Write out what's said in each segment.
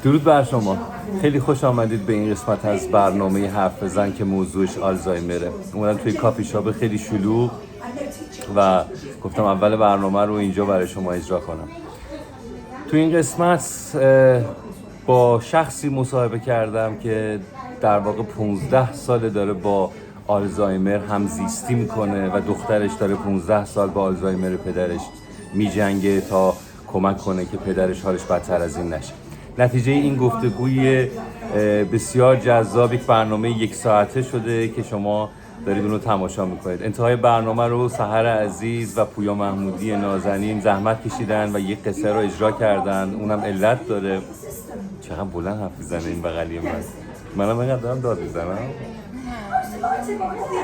درود بر شما. خیلی خوش آمدید به این قسمت از برنامه حرف بزن که موضوعش آلزایمره. اومدم توی کافی شاپ خیلی شلوغ و گفتم اول برنامه رو اینجا برای شما اجرا کنم. توی این قسمت با شخصی مصاحبه کردم که در واقع 15 ساله داره با آلزایمر همزیستی میکنه و دخترش داره 15 سال با آلزایمر پدرش میجنگه تا کمک کنه که پدرش حالش بدتر از این نشه. نتیجه این گفتگوی بسیار جذاب یک برنامه 1 ساعته شده که شما دارید اون رو تماشا میکنید. انتهای برنامه رو سحر عزیز و پویا محمودی نازنین زحمت کشیدن و یک قصه رو اجرا کردن. اونم علت داره. چقدر بلند حرف میزنه این بغلی منم اینقدر دارم داد میزنم.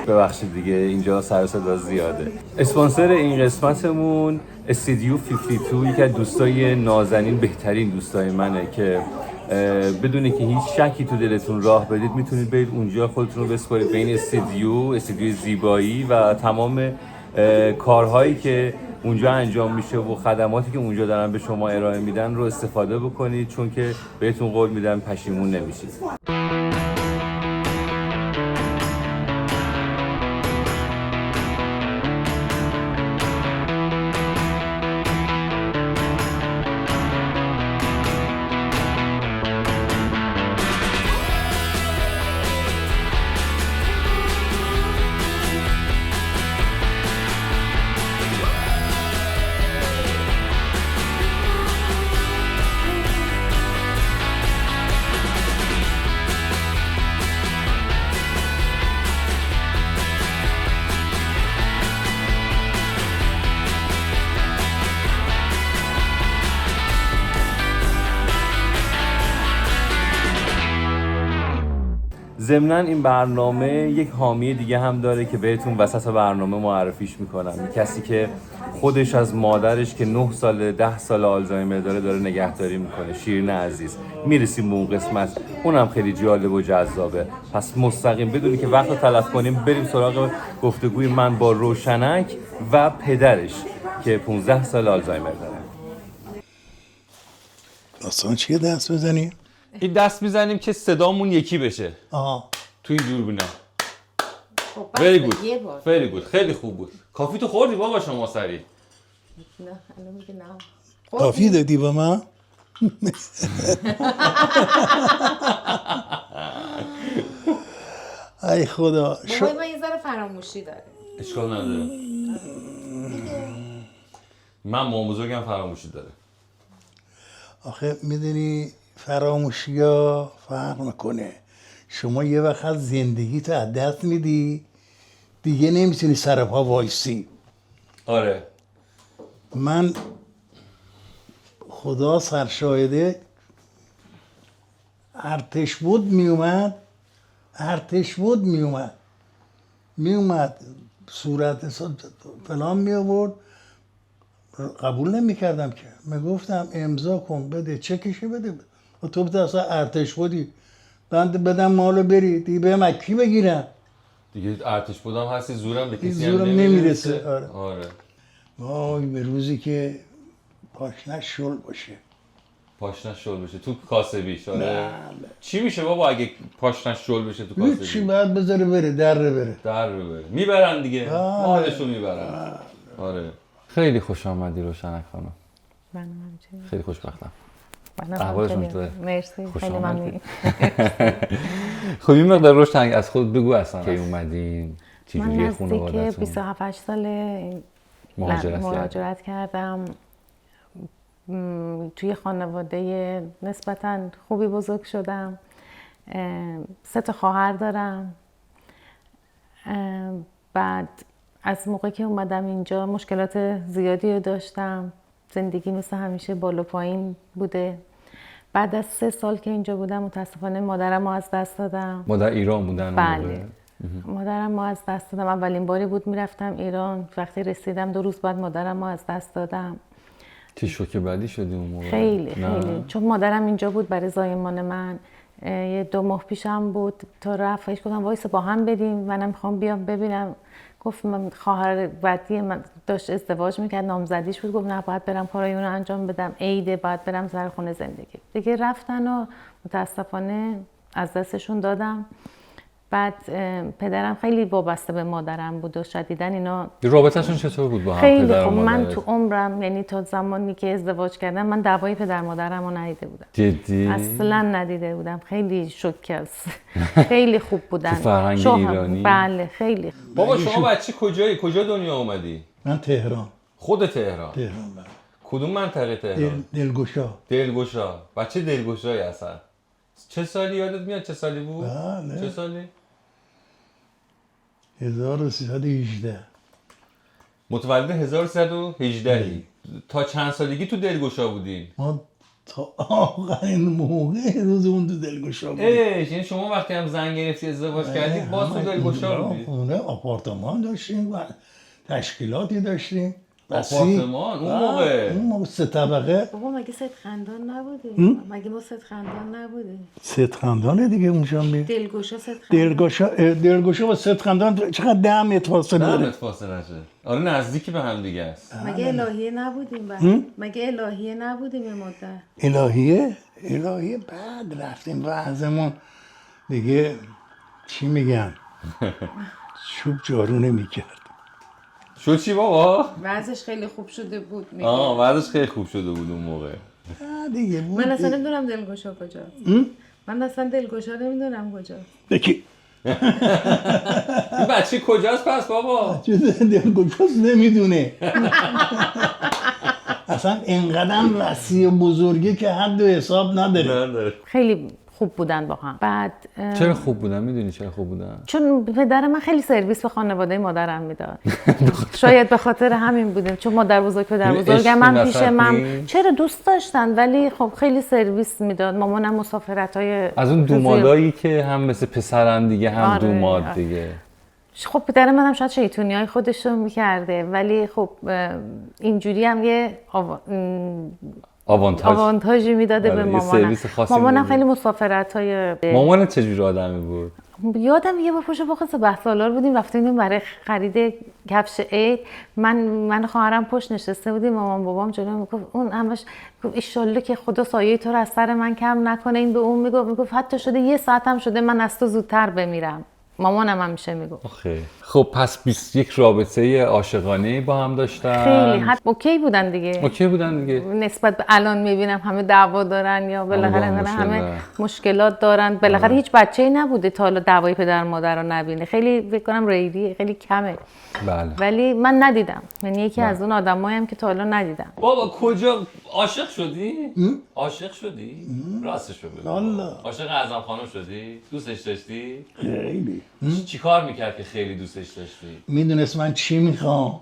ببخشید دیگه اینجا سر و صدا زیاده. اسپانسر این قسمتمون استودیو 52 یکی از دوستای نازنین، بهترین دوستای منه که بدون که هیچ شکی تو دلتون راه بدید میتونید برید اونجا خودتون رو بسپارید به این استودیو زیبایی و تمام کارهایی که اونجا انجام میشه و خدماتی که اونجا دارن به شما ارائه میدن رو استفاده بکنید، چون که بهتون قول میدم پشیمون نمیشید. ضمناً این برنامه یک حامی دیگه هم داره که بهتون وسط برنامه معرفیش میکنم. کسی که خودش از مادرش که 9 سال 10 سال آلزایمر داره نگهداری میکنه، شیرین عزیز. میرسیم به اون قسمت، اونم خیلی جالب و جذابه. پس مستقیم بدونی که وقت رو تلف کنیم بریم سراغ گفتگوی من با روشنک و پدرش که 15 سال آلزایمر داره. داستان چیه دست بزنیم؟ این دست میزنیم که صدامون یکی بشه. تو این دوربینا. Very good. خیلی خوب بود. کافی تو خوردی بابا شما سری؟ نه الان میگه نه. کافی دادی با من؟ ای خدا. بابای من یه ذره فراموشی داره. اشکال نداره. من مام بزرگم فراموشی داره. آخه میدونی فراموشی ها فرق میکنه. شما یه وقت از زندگی تو از دست میدی دیگه نمیتونی سر پا وایسی. آره. من خدا سرشاهده ارتش بود میومد صورت فلان میآورد، قبول نمیکردم که. میگفتم امضا کن بده چکشی بده و تو بده اصلا ارتش بودی بند بدم مالو بری دیگه به مکی بگیرم دیگه. ارتش بودم هستی زورم به کسی زورم نمیرسه. آره. وای به روزی که پاشنش شل باشه تو کاسبیش. آره. چی میشه بابا اگه پاشنش شل بشه تو کاسبی؟ چی باید بذاره بره در بره میبرن دیگه. مالشو میبرن. آره. خیلی خوش آمدی روشنک خانم. من همچنین. خیلی خوشبختم. احوالتون چطوره؟ مرسی. خیلی ممنون. خب این مقدار روشنک از خود بگو اصلا کی اومدین؟ چجوری خانواده‌تون؟ من نزدیک 27-8 ساله مهاجرت کردم. توی خانواده نسبتاً خوبی بزرگ شدم. 3 تا خواهر دارم. بعد از موقعی که اومدم اینجا مشکلات زیادی رو داشتم. زندگی مثل همیشه بالا پایین بوده. بعد از 3 سال که اینجا بودم متاسفانه مادرم رو از دست دادم. مادر ایران بودن؟ بله. مادرم رو از دست دادم. اولین باری بود میرفتم ایران. وقتی رسیدم 2 روز بعد مادرم رو از دست دادم. چه شوکه بعدی شدی اون موقع؟ خیلی. چون مادرم اینجا بود برای زایمان من. یه 2 ماه پیشم بود تا رفتش. گفتم وایسا با هم بریم، منم میخوام بیام ببینم. گفت من خواهر بعدی من داشت ازدواج میکرد، نامزدیش بود، گفت نه باید برم کارای اون رو انجام بدم، عیده باید برم سر خونه زندگی. دیگه رفتن و متاسفانه از دستشون دادم. بعد پدرم خیلی وابسته به مادرم بود و شدیداً اینا رابطه‌شون چطور بود با هم؟ خیلی پدر و خوب. من مادرت؟ تو عمرم یعنی تا زمانی که ازدواج کردم من دعوای پدر مادرم رو ندیده بودم. جدی؟ اصلا ندیده بودم. خیلی شوکه است. خیلی خوب بودن. تو فرهنگ شوهر- ایرانی؟ بله خیلی. بابا شما بچه کجایی؟ کجا دنیا اومدی؟ من تهران. خود تهران. تهران بله. کدوم منطقه تهران؟ دلگشا. دلگشا. بچه دلگشایی هستن. چه سالی یادت میاد چه سالی بود؟ بله. چه سالی؟ 1318. متولد 1318 تا چند سالگی تو دلگشا بودین؟ ما تا آخرین موقع روز اون تو دلگشا بودیم. یعنی شما وقتی هم زن گرفتی ازدواج کردی باز تو دلگشا بودی؟ خونه آپارتمان داشتیم و تشکیلاتی داشتیم. آپارتمان اون موقع؟ اون موقع 3 طبقه. بابا مگه ست خندان نبودی؟ مگه ما ست خندان نبودی؟ ست خندانه دیگه اونجا می دلگشا ست خندان. دلگشا و ست خندان چقدر 10 متر فاصله داره. نمت فاصله شد. آره نزدیکی به هم دیگه است. مگه الهیه نبودیم بعد؟ مگه الهیه نبودیم یه مدت؟ الهیه بعد رفتیم وضعمون دیگه چی میگن چوب جارو نمیکرد. شد چی بابا؟ وضعش خیلی خوب شده بود. وضعش خیلی خوب شده بود اون موقع. دیگه بود. من اصلا نمیدونم دلگشا کجا. من اصلا دلگشا نمیدونم کجا. بکی این بچه کجاست پس بابا؟ دلگشاست نمیدونه. اصلا اینقدر وسیع و بزرگی که حد و حساب نداره. خیلی خوب بودن با هم. بعد چرا خوب بودن؟ میدونی چرا خوب بودن؟ چون پدر من خیلی سرویس به خانواده مادرم میداد. شاید به خاطر همین بودیم، چون مادر بزرگ پدر بزرگم من پیش من چرا دوست داشتن، ولی خب خیلی سرویس میداد. مامانم مسافرت‌های از اون دومادایی که هم مثل پسرن دیگه هم آره، دوماد آره. دیگه. خب پدر منم شاید شیطونی‌های خودش رو میکرده، ولی خب اینجوری هم یه آوانتاژی میداده به مامانم. مامانم خیلی مسافرت‌های مامانت چجوری آدمی بود؟ یادم یه بار پشت باغ 13 سالار بودیم رفتیم برای خرید کفش عید. من خواهرم پشت نشسته بودیم، مامان بابام جلو میگفت اون همش گفت ان شاءالله که خدا سایه تو رو از سر من کم نکنه. این به اون میگفت حتی شده 1 ساعت هم شده من از تو زودتر بمیرم. مامانم همیشه میگفت. خب پس 21 رابطه عاشقانه با هم داشتن. خیلی حد اوکی بودن دیگه. نسبت به الان میبینم همه دعوا دارن یا بالاخره همه مشکلات دارن. بالاخره هیچ بچه‌ای نبوده تا حالا دعوای پدر مادر رو نبینه. خیلی فکر کنم ریری خیلی کمه. بله. ولی من ندیدم. یعنی یکی از اون آدماییم که تا حالا ندیدم. بابا کجا عاشق شدی؟ عاشق شدی؟ راستش بگو. والله عاشق اعظم خانم شدی؟ دوستش داشتی؟ خیلی. چی کار میکرد که خیلی دوستش داشتی؟ میدونست من چی میخوام.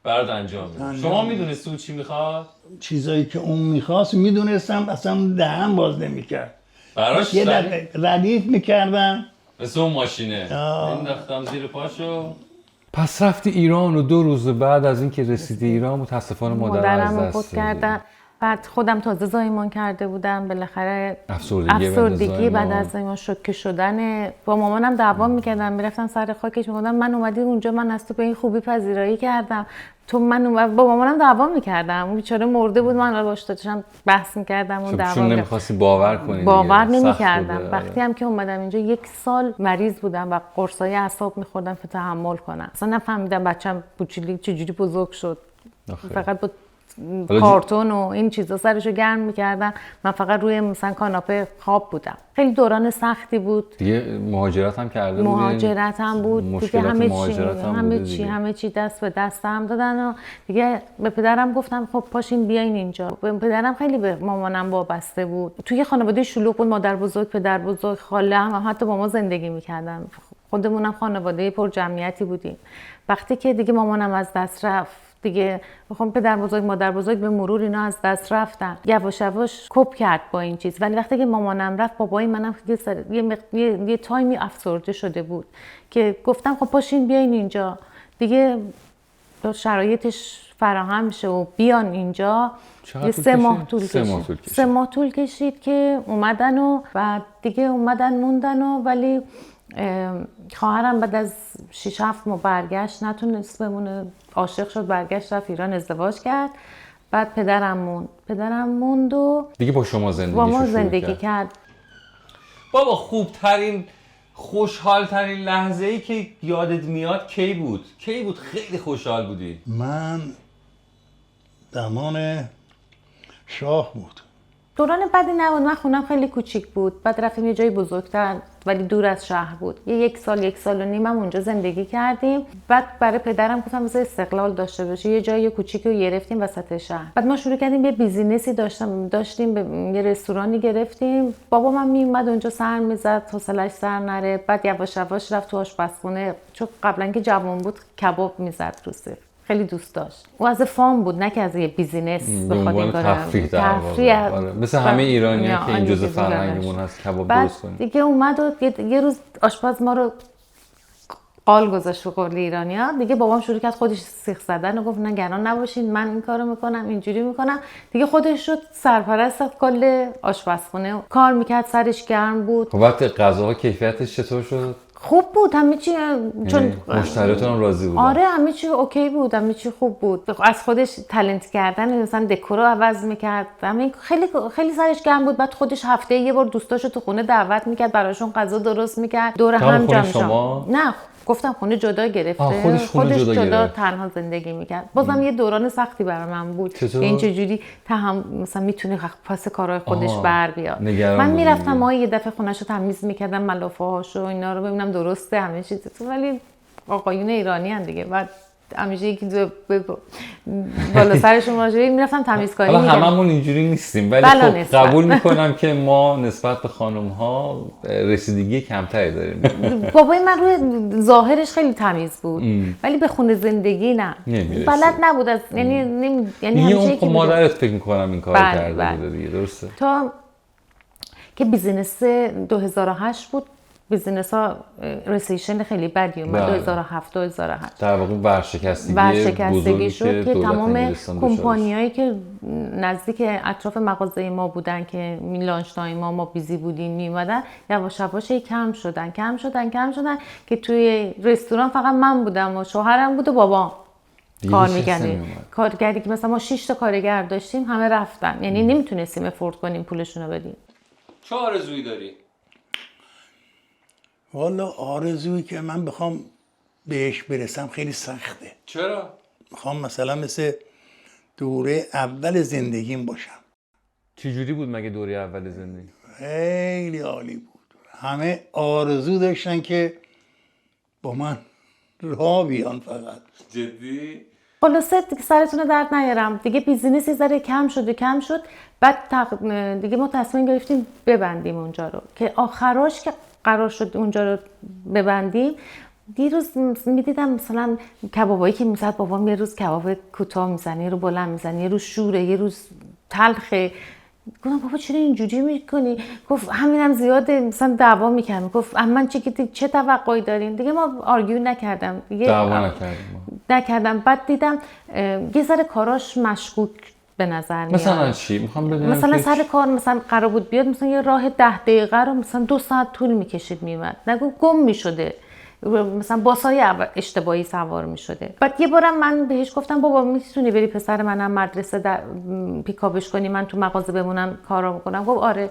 برات انجام میداد. شما میدونستی چی میخواد؟ چیزایی که اون میخواست میدونستم، اصلا دهن باز نمیکرد. براش یه دفعه ردیف میکردم مثل اون ماشینه انداختم زیر پاشو. پس رفتی ایران و 2 روز بعد از اینکه رسیدی ایران متاسفانه مادرم از دست کردن. بعد خودم تازه زایمان کرده بودم، بالاخره افسردگی بعد از زایمان شوکه شدن. با مامانم دعوا میکردم، میرفتم سر خاکش میگفتم من اومدی اونجا، من از تو به این خوبی پذیرایی کردم، تو من با مامانم دعوا میکردم. اون بیچاره مرده بود، من باهاش داشتم بحث میکردم و دعوا. چون نمیخواستی باور کنی. باور نمیکردم. وقتی هم که اومدم اینجا 1 سال مریض بودم و قرصای اعصاب میخوردم که تحمل کنم. اصلا نفهمیدم بچه‌م بوچیلی چجوری بزرگ شد. فقط با کارتون و این چیزا سرشو گرم میکردن. من فقط روی مثلا کاناپه خواب بودم. خیلی دوران سختی بود. دیگه مهاجرت هم کرده بودین؟ مهاجرت هم بود دیگه. همه چی دست به دستم دادن و دیگه به پدرم گفتم خب پاشین بیاین اینجا. پدرم خیلی به مامانم وابسته بود. توی خانواده شلوغ بود، مادر بزرگ، پدر بزرگ، خاله هم حتی با ما زندگی میکردن. خودمونم خانواده پر جمعیتی بودیم. وقتی که دیگه مامانم از دست رفت دیگه، بخوام پدر بزرگ مادر بزرگ به مرور اینا از دست رفتن. یواش یواش کپ کرد با این چیز. ولی وقتی که مامانم رفت بابای منم یه تایمی افسرده شده بود که گفتم خب پاشین بیاین اینجا دیگه، شرایطش فراهم شه و بیان اینجا. یه 3 ماه طول کشید. 3 ماه طول کشید که اومدن و بعد دیگه اومدن موندن و ولی خواهرم بعد از 6-7 ماه برگشت، نتونست بمونه، عاشق شد، برگشت رفت ایران، ازدواج کرد. بعد پدرم موند و دیگه با شما زندگی کرد. بابا خوبترین خوشحالترین لحظه ای که یادت میاد کی بود؟ خیلی خوشحال بودی؟ من زمان شاه بود. دوران بدی نبود. من خونم خیلی کوچیک بود. بعد رفتیم یه جای بزرگتر ولی دور از شهر بود. یک سال و نیم هم اونجا زندگی کردیم. بعد برای پدرم گفتم بذار استقلال داشته باشه. یه جای کوچیکی رو گرفتیم وسط شهر. بعد ما شروع کردیم یه بیزینسی داشتیم یه رستورانی گرفتیم. بابا من میومد اونجا سر میزد، حوصله‌اش سر نره. بعد یواش یواش رفت تو آشپزخونه، چون قبلا که جوان بود کباب میزد رو سر. خیلی دوست داشت. او از فام بود، نه که از یه بیزینس بخواد این کارو. تفریح مثل همه ایرانی‌ها که این جزء فرهنگمون هست کباب درست کنیم. دیگه اومد و یه روز آشپز ما رو قال گذاشت به قول ایرانی‌ها. دیگه بابام شروع کرد خودش سیخ زدن و گفت نگران نباشین، من این کارو میکنم، اینجوری میکنم. دیگه خودش شد سرپرست کل آشپزخونه، کار میکرد، سرش گرم بود. خب وقت غذاها کیفیتش چطور شد؟ خوب بود همه چی، چون مشتریاتون هم راضی بودن. آره همه چی اوکی بود، همه چی خوب بود. از خودش تالنت کردن، مثلا دکور رو عوض میکرد، همین خیلی سرش گرم بود. بعد خودش هفته یه بار دوستاشو تو خونه دعوت میکرد، براشون غذا درست میکرد، دور هم جمع شدن. نه گفتم خونه جدا گرفته، خودش جدا تنها زندگی میکرد. بازم یه دوران سختی برای من بود. این چجوری مثلا میتونه پاس کارهای خودش بر بیاد. من میرفتم یه دفعه خونه‌شو تمیز میکردم، ملافه‌هاشو اینا رو ببینم درسته همه چیز. ولی آقایون ایرانی ان دیگه. بعد همیشه یکی بالا سرشون باشه میرفتم تمیزکاری میکردم. حالا هممون اینجوری نیستیم، ولی خب قبول میکنم که ما نسبت به خانم ها رسیدگی کمتری داریم. بابای من روی ظاهرش خیلی تمیز بود ولی به خونه زندگی نه، بلد نبود. از یعنی همیشه که مادرت فکر میکنم این کار کرده بود دیگه. درسته. تا که بیزینس 2008 بود، بیزینس ها ریسیشن خیلی بدی اومد. 2007 در واقع ورشکستگی شد که تمام کمپانیایی که نزدیک اطراف مغازه ما بودن که لانچ تایم ما بیزی بودیم میومدن، یواش یواش کم شدن که توی رستوران فقط من بودم و شوهرم بود و بابام کار می‌کردیم. کارگری که مثلا ما 6 تا کارگر داشتیم، همه رفتن. یعنی نمیتونستیم افورد کنیم پولشون رو بدیم. چه آرزویی داری؟ والا آرزویی که من بخوام بهش برسم خیلی سخته. چرا؟ میخوام مثلا مثل دوره اول زندگیم باشم. چجوری بود مگه دوره اول زندگی؟ خیلی عالی بود. همه آرزو داشتن که با من راه بیان. فقط جدی؟ خلاصه دیگه سرتون رو درد نیارم. دیگه بیزینسی ذره کم شد. بعد دیگه ما تصمیم گرفتیم ببندیم اونجا رو، که آخراش که قرار شد اونجا رو ببندیم. دیروز میدیدم مثلا کبابایی که میزد بابام، یه روز کباب کوتاه میزنه، یه روز بلند میزنه، یه روز شوره، یه روز تلخه. گفتم بابا چرا اینجوری میکنی؟ گفت همینم زیاده. مثلا دعوا میکردم. گفت من چه توقعی دارین؟ دیگه ما آرگیو نکردم، دیگه دعوا نکردم. بعد دیدم یه ذره کاراش مشکوک به نظر میاد. مثلا چی؟ میخوام بدونم مثلا سر کار مثلا قرار بود بیاد، مثلا یه راه 10 دقیقه رو مثلا 2 ساعت طول میکشید میومد. نگو گم میشده، مثلا باسای اشتباهی سوار میشده. بعد یه بارم من بهش گفتم بابا میتونی بری پسر منم مدرسه پیکاپش کنی، من تو مغازه بمونم کارا میکنم. گفت آره.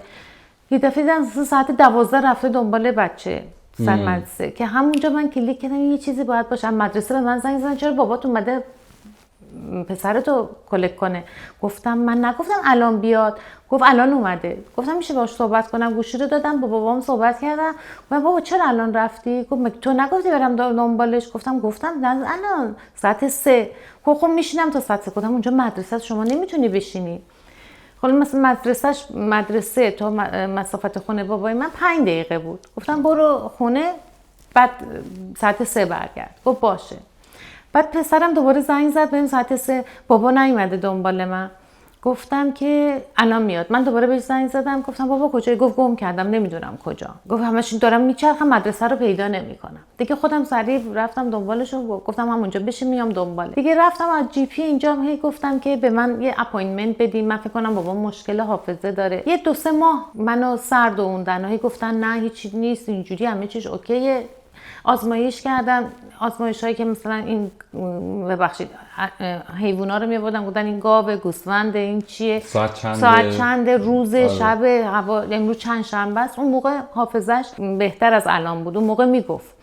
یه دفعه دیدم ساعت 12 رفته دنبال بچه سر مدرسه، که همونجا من کلیک کردم یه چیزی باید باشه. مدرسه به من زنگ زدن چرا بابات اومده پسرتو کلک کنه. گفتم من نگفتم الان بیاد. گفت الان اومده. گفتم میشه باهاش صحبت کنم؟ گوشی رو دادم با بابام صحبت کردم. گفتم بابا چرا الان رفتی؟ گفت تو نگفتی برم دنبالش؟ گفتم الان ساعت 3. خب میشینم تا ساعت 3. گفتم اونجا مدرسه شما نمیتونی بشینی. خب مثلا مدرسه تا مسافت خونه بابای من 5 دقیقه بود. گفتم برو خونه بعد ساعت 3 برگرد. گفت باشه. بعد پسرم دوباره زنگ زد بهم ساعت 3. بابا نیومده دنبال من. گفتم که الان میاد. من دوباره بهش زنگ زدم گفتم بابا کجایی؟ گفت گم کردم نمیدونم کجا. گفت همش دارم میچرخم مدرسه رو پیدا نمیکنم. دیگه خودم سریع رفتم دنبالش و گفتم من اونجا بشین میام دنبالش. دیگه رفتم از جی پی اینجا گفتم که به من یه اپاینتمنت بدین، من فکر کنم بابا مشکل حافظه داره. یه 2-3 ماه منو سر دووندن، گفتن نه هیچی نیست، اینجوری همه چیز اوکیه. آزمایش کردم، آزمایش هایی که مثلا این ببخشید حیوونا رو می‌آوردن گفتن این گاو، گوسفند، این چیه، ساعت چنده، روز، شب، هوا، امروز چند شنبه است. اون موقع حافظش بهتر از الان بود. اون موقع میگفت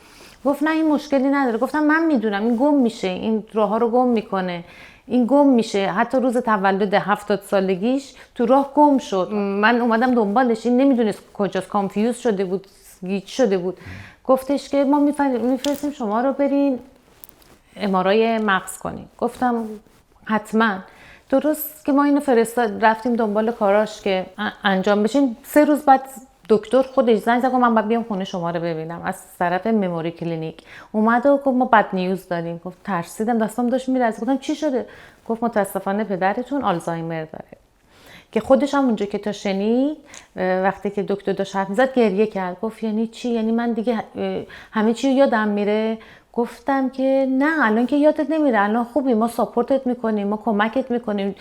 نه این مشکلی نداره. گفتم من میدونم این گم میشه، این راه‌ها رو گم میکنه، این گم میشه. حتی روز تولد 70 سالگیش تو راه گم شد. من اومدم دنبالش، این نمیدونست کجاست، کانفیوز شده بود، گیج شده بود. گفتش که ما میفرستیم شما رو برین MRI مغز کنیم. گفتم حتما. درست که ما اینو رفتیم دنبال کاراش که انجام بشین. 3 روز بعد دکتر خودش زنگ زد، من باید بیام خونه شما رو ببینم از طرف مموری کلینیک. اومد و گفت ما بد نیوز داریم. گفت ترسیدم، دستم داشت میلرزید. گفتم چی شده؟ گفت متاسفانه پدرتون آلزایمر داره. که خودش هم اونجا که تا شنید، وقتی که دکتر داشت حرف میزد گریه کرد. گفت یعنی چی؟ یعنی من دیگه همه چی یادم میره؟ گفتم که نه، الان که یادت نمیره، الان خوبی، ما ساپورتت میکنیم، ما کمکت میکنیم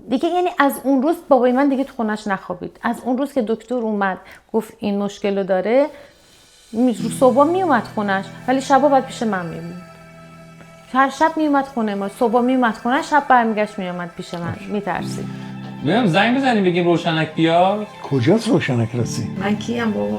دیگه. یعنی از اون روز بابای من دیگه تو خونش نخوابید. از اون روز که دکتر اومد گفت این مشکل رو داره، صبح میومد خونش ولی شبا بعد پیش من میموند. هر شب میومد خونه ما، صبح میومد خونه، شب برمیگشت میومد پیش من. میترسید. میام زنگ بزنیم بگیم روشنک بیاد. کجاست روشنک رسی؟ من کیم بابا؟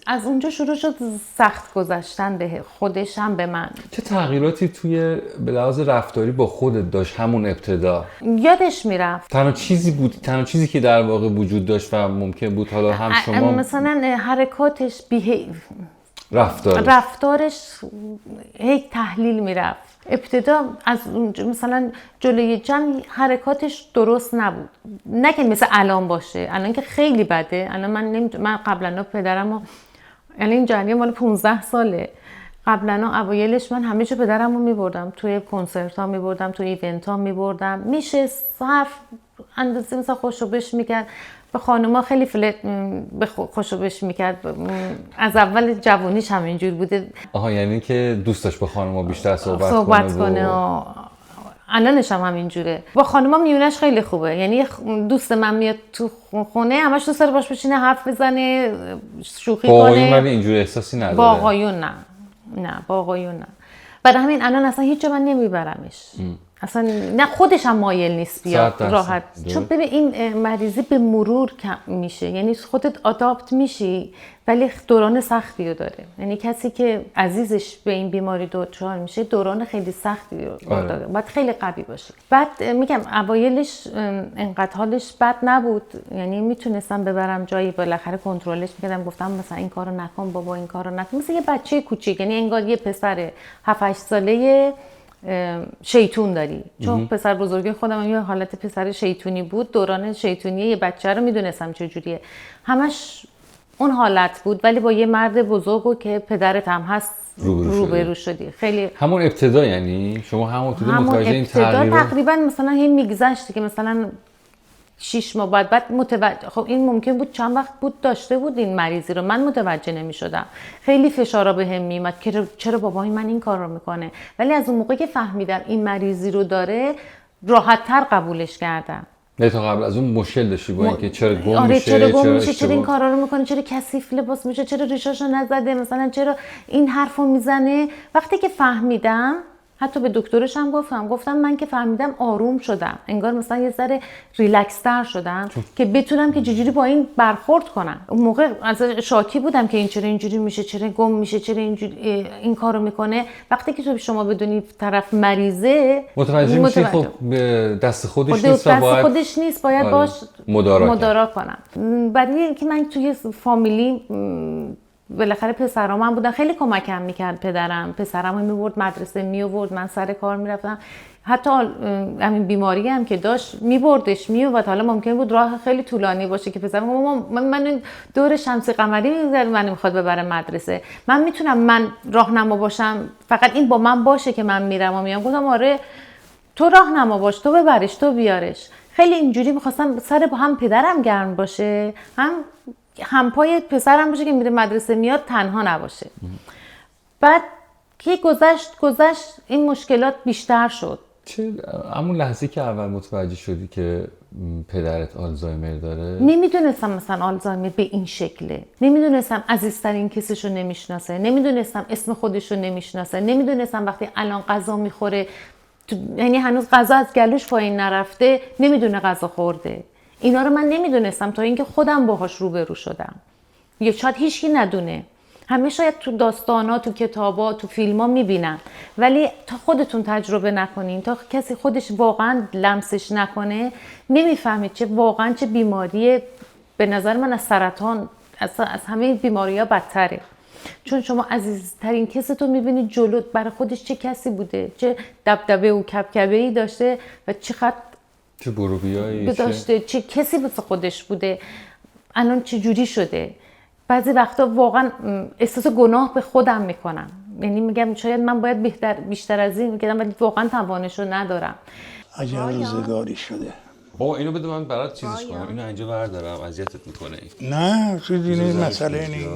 از اونجا شروع شد سخت گذشتن به خودش هم به من. چه تغییراتی توی به لحاظ رفتاری با خودت داشت همون ابتدا؟ یادش میرفت. تنها چیزی که در واقع وجود داشت و ممکن بود حالا هم شما مثلا حرکاتش، رفتارش هی تحلیل میرفت. ابتدا از مثلا جلوی جمع حرکاتش درست نبود، نه که مثل الان باشه. الان که خیلی بده. الان من قبلا پدرمو، یعنی این جریان مال 15 ساله. قبلا اوایلش من همه جا پدرمو میبردم، توی کنسرت ها میبردم، توی ایونت ها میبردم، میشه صرف اندازه مثلا خوشوبش میکرد به خانوما، خیلی خوشوبش میکرد. از اول جوانیش همینجور بوده. آها، یعنی که دوست داشت با خانوما بیشتر صحبت کنه و الانش هم همینجوره. با خانوما میونش خیلی خوبه. یعنی دوست من میاد تو خونه، همش دوست داره باش بشینه حرف بزنه، شوخی کنه. با آقایون ولی اینجوری احساسی نداره. با آقایون نه. با آقایون نه. برای همین الان اصلا هیچ جا من نمیبرمش. اصلا نه، خودش هم مایل نیست بیاد راحت. چون ببین این مریضی به مرور کم میشه، یعنی خودت آداپت میشی ولی دوران سختی رو داره. یعنی کسی که عزیزش به این بیماری دچار میشه دوران خیلی سختی رو داره. باید خیلی قوی باشه. بعد میگم اوایلش انقدر حالش بد نبود، یعنی میتونستم ببرم جایی، بالاخره کنترلش میکردم. گفتم مثلا این کارو نکن بابا، این کارو نکن. مثل یه بچه کوچیک، یعنی انگار یه پسر 7-8 ساله شیطون داری. چون پسر بزرگی خودم یه حالت پسر شیطونی بود. دوران شیطونی یه بچه رو میدونستم چجوریه، همش اون حالت بود. ولی با یه مرد بزرگو که پدرت هم هست روبرو شدی. خیلی همون ابتدا، یعنی شما همون متوجه این تغییر تقریبا مثلا هی میگذشت که مثلا 6 ماه بعد متوجه. خب این ممکن بود چند وقت بود داشته بود این مریضی رو، من متوجه نمی‌شدم. خیلی فشارا بهم میومد که چرا بابای من این کار رو میکنه. ولی از اون موقع که فهمیدم این مریضی رو داره، راحت‌تر قبولش کردم. نه تا قبل از اون مشکل داشتی با اینکه چرا گم میشه، چرا گم میشه، چرا این کارا رو میکنه، چرا کثیف لباس میشه، چرا ریشاشو نزده، مثلا چرا این حرفو میزنه. وقتی که فهمیدم، حتی به دکترش هم گفتم من که فهمیدم آروم شدم، انگار مثلا یه ذره ریلکس تر شدم که بتونم که چجوری با این برخورد کنم. اون موقع از شاکی بودم که این چرا اینجوری میشه، چرا گم میشه، چرا اینجوری این کارو میکنه. وقتی که شما بدونی طرف مریضه، متوجه میشی خب دست خودش نیست، خودش نیست، باید باش مدارا کنم. برای اینکه من توی فامیلی بالاخره پسرام هم بودن، خیلی کمکم میکرد پدرم. پسرمو میبرد مدرسه، میآورد، من سر کار میرفتم. حتی همین بیماری هم که داشت میبردش میومد. حالا ممکن بود راه خیلی طولانی باشه که پسرم من دور شمسی قمری میذارم من میخواد ببره مدرسه، من میتونم من راهنما باشم، فقط این با من باشه که من میرم و میام. گفتم آره تو راهنما باش، تو ببرش، تو بیارش. خیلی اینجوری میخواستم سر با هم پدرم گرم باشه، هم پای پسرم باشه که میره مدرسه میاد تنها نباشه. بعد که گذشت این مشکلات بیشتر شد. چه همون لحظه که اول متوجه شدی که پدرت آلزایمر داره؟ نمیدونستم مثلا آلزایمر به این شکله، نمیدونستم عزیزترین کسیشو نمیشناسه، نمیدونستم اسم خودشو نمیشناسه، نمیدونستم وقتی الان غذا میخوره یعنی هنوز غذا از گلوش پایین نرفته نمیدونه غذا خورده. اینا رو من نمیدونستم تا اینکه خودم باهاش روبرو شدم. یا شاید هیچکی ندونه. همه شاید تو داستانا، تو کتابا، تو فیلم‌ها میبینن، ولی تا خودتون تجربه نکنین، تا کسی خودش واقعا لمسش نکنه نمیفهمید چه واقعا چه بیماریه. به نظر من از سرطان از همه بیماری‌ها بدتره، چون شما عزیزترین کستو میبینید جلوت، برای خودش چه کسی بوده، چه دبدبه و کبکبه‌ای داشته و چه بروبیایی داشته، چه کسی واسه خودش بوده، الان چه جوری شده. بعضی وقتا واقعا احساس گناه به خودم میکنم، یعنی میگم شاید من باید بیشتر از این میگم، ولی واقعا توانشو ندارم. عجب روزگاری شده. بابا اینو بده من برات چیزش کنم، اینو اینجا بردارم اذیتت میکنه. نه چیزی نیست، مسئله نیست.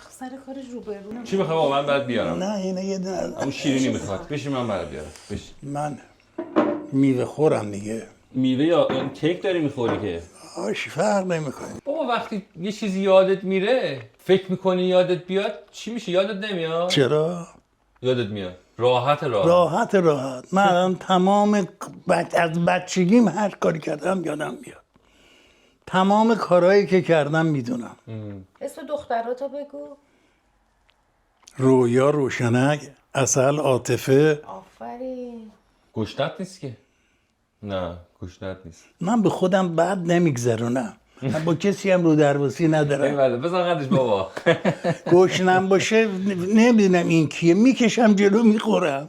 سر کارش روبرو چی میخوای بابا من بعد بیارم؟ نه اینه یه دونه اون شیرینی میخواد. بشین من برات بیارم. بشین. من میوه خورم دیگه. میوه یا کیک داری میخوری که؟ آش فرق نمیکنه. بابا وقتی یه چیزی یادت میره فکر میکنی یادت بیاد چی میشه؟ یادت نمیاد؟ چرا؟ یادت میاد. راحت. من الان تمام از بچگیم هر کاری کردم یادم میاد. تمام کارهایی که کردم میدونم. اسم دختراتو بگو. رویا، روشنک، عسل، عاطفه. آفرین. گشنت نیست که؟ نه گشنت نیست. من به خودم بد نمیگذرونم. من با کسی هم رو درواسی ندارم. بذار قدش بابا. گشنم باشه نمیدونم این کیه، میکشم جلو میخورم.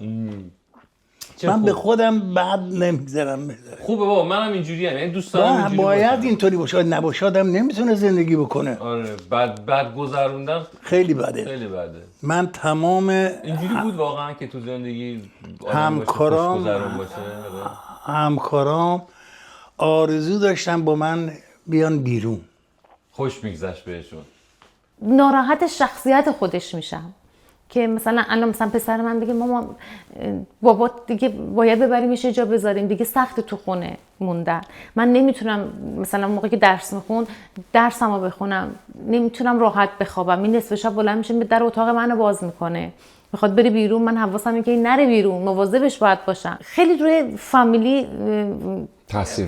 من به خودم بد نمیگذرم. خوبه بابا، منم اینجوری ام، یعنی دوست دارم اینجوری باید اینطوری باشه، نباشه آدم نمیتونه زندگی بکنه. آره بعد گذروندن خیلی بده. من تمام اینجوری بود واقعا که تو زندگی همکارام آرزو داشتن با من بیان بیرون. خوش میگذشت بهشون. ناراحت شخصیت خودش میشم که مثلا الان مثلا پسر من بگه مامان بابا دیگه باید ببریمش یه جا بذاریم، دیگه سخت تو خونه موندن، من نمیتونم مثلا موقعی که درس میخون درسمو بخونم، نمیتونم راحت بخوابم، این نصف شب بلند میشه در اتاق منو باز میکنه، میخواد بره بیرون، من حواسم اینه که این نره بیرون، مواظبش باید باشم. خیلی روی فامیلی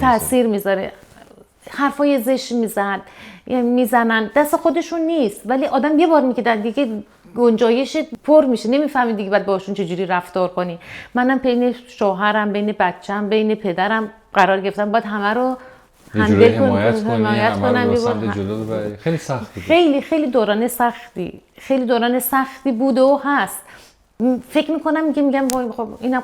تاثیر میذاره. حرفای زشت میزنن، دست خودشون نیست، ولی آدم یه بار میگه دیگه گنجایش پر میشه، نمیفهمی دیگه بعد باشون چجوری رفتار کنی. منم بین شوهرم، بین بچه‌م، بین پدرم قرار گرفتم، باید همه رو هندل حمایت کنم خیلی سخت بود. خیلی دوران سختی بود و هست. فکر میکنم میگم خب اینم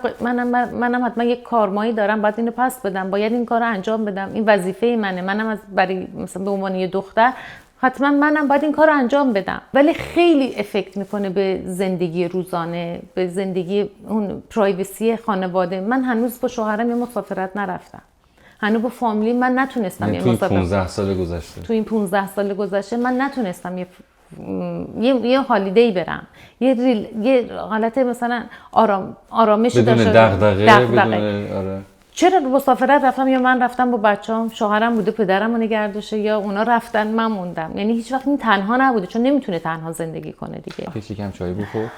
منم حتما یک کارمایی دارم، باید اینو پس بدم، باید این کارو انجام بدم، این وظیفه منه، منم برای مثلا به عنوان یه دختر حتما منم باید این کارو انجام بدم. ولی خیلی افکت میکنه به زندگی روزانه، به زندگی اون پرایوسی خانواده. من هنوز با شوهرم یه مسافرت نرفتم، هنوز با فامیلی من نتونستم یه مسافرت. تو این 15 سال گذشته من نتونستم یه هالیدی برم، یه حالت مثلا آرامش بدون دغدغه. آره. چرا مسافرت رفتم، یا من رفتم با بچه‌ام، شوهرم بوده پدرمو نگه داشته، یا اونا رفتن من موندم. یعنی هیچ وقت این تنها نبوده، چون نمیتونه تنها زندگی کنه دیگه. یکم چای بخور.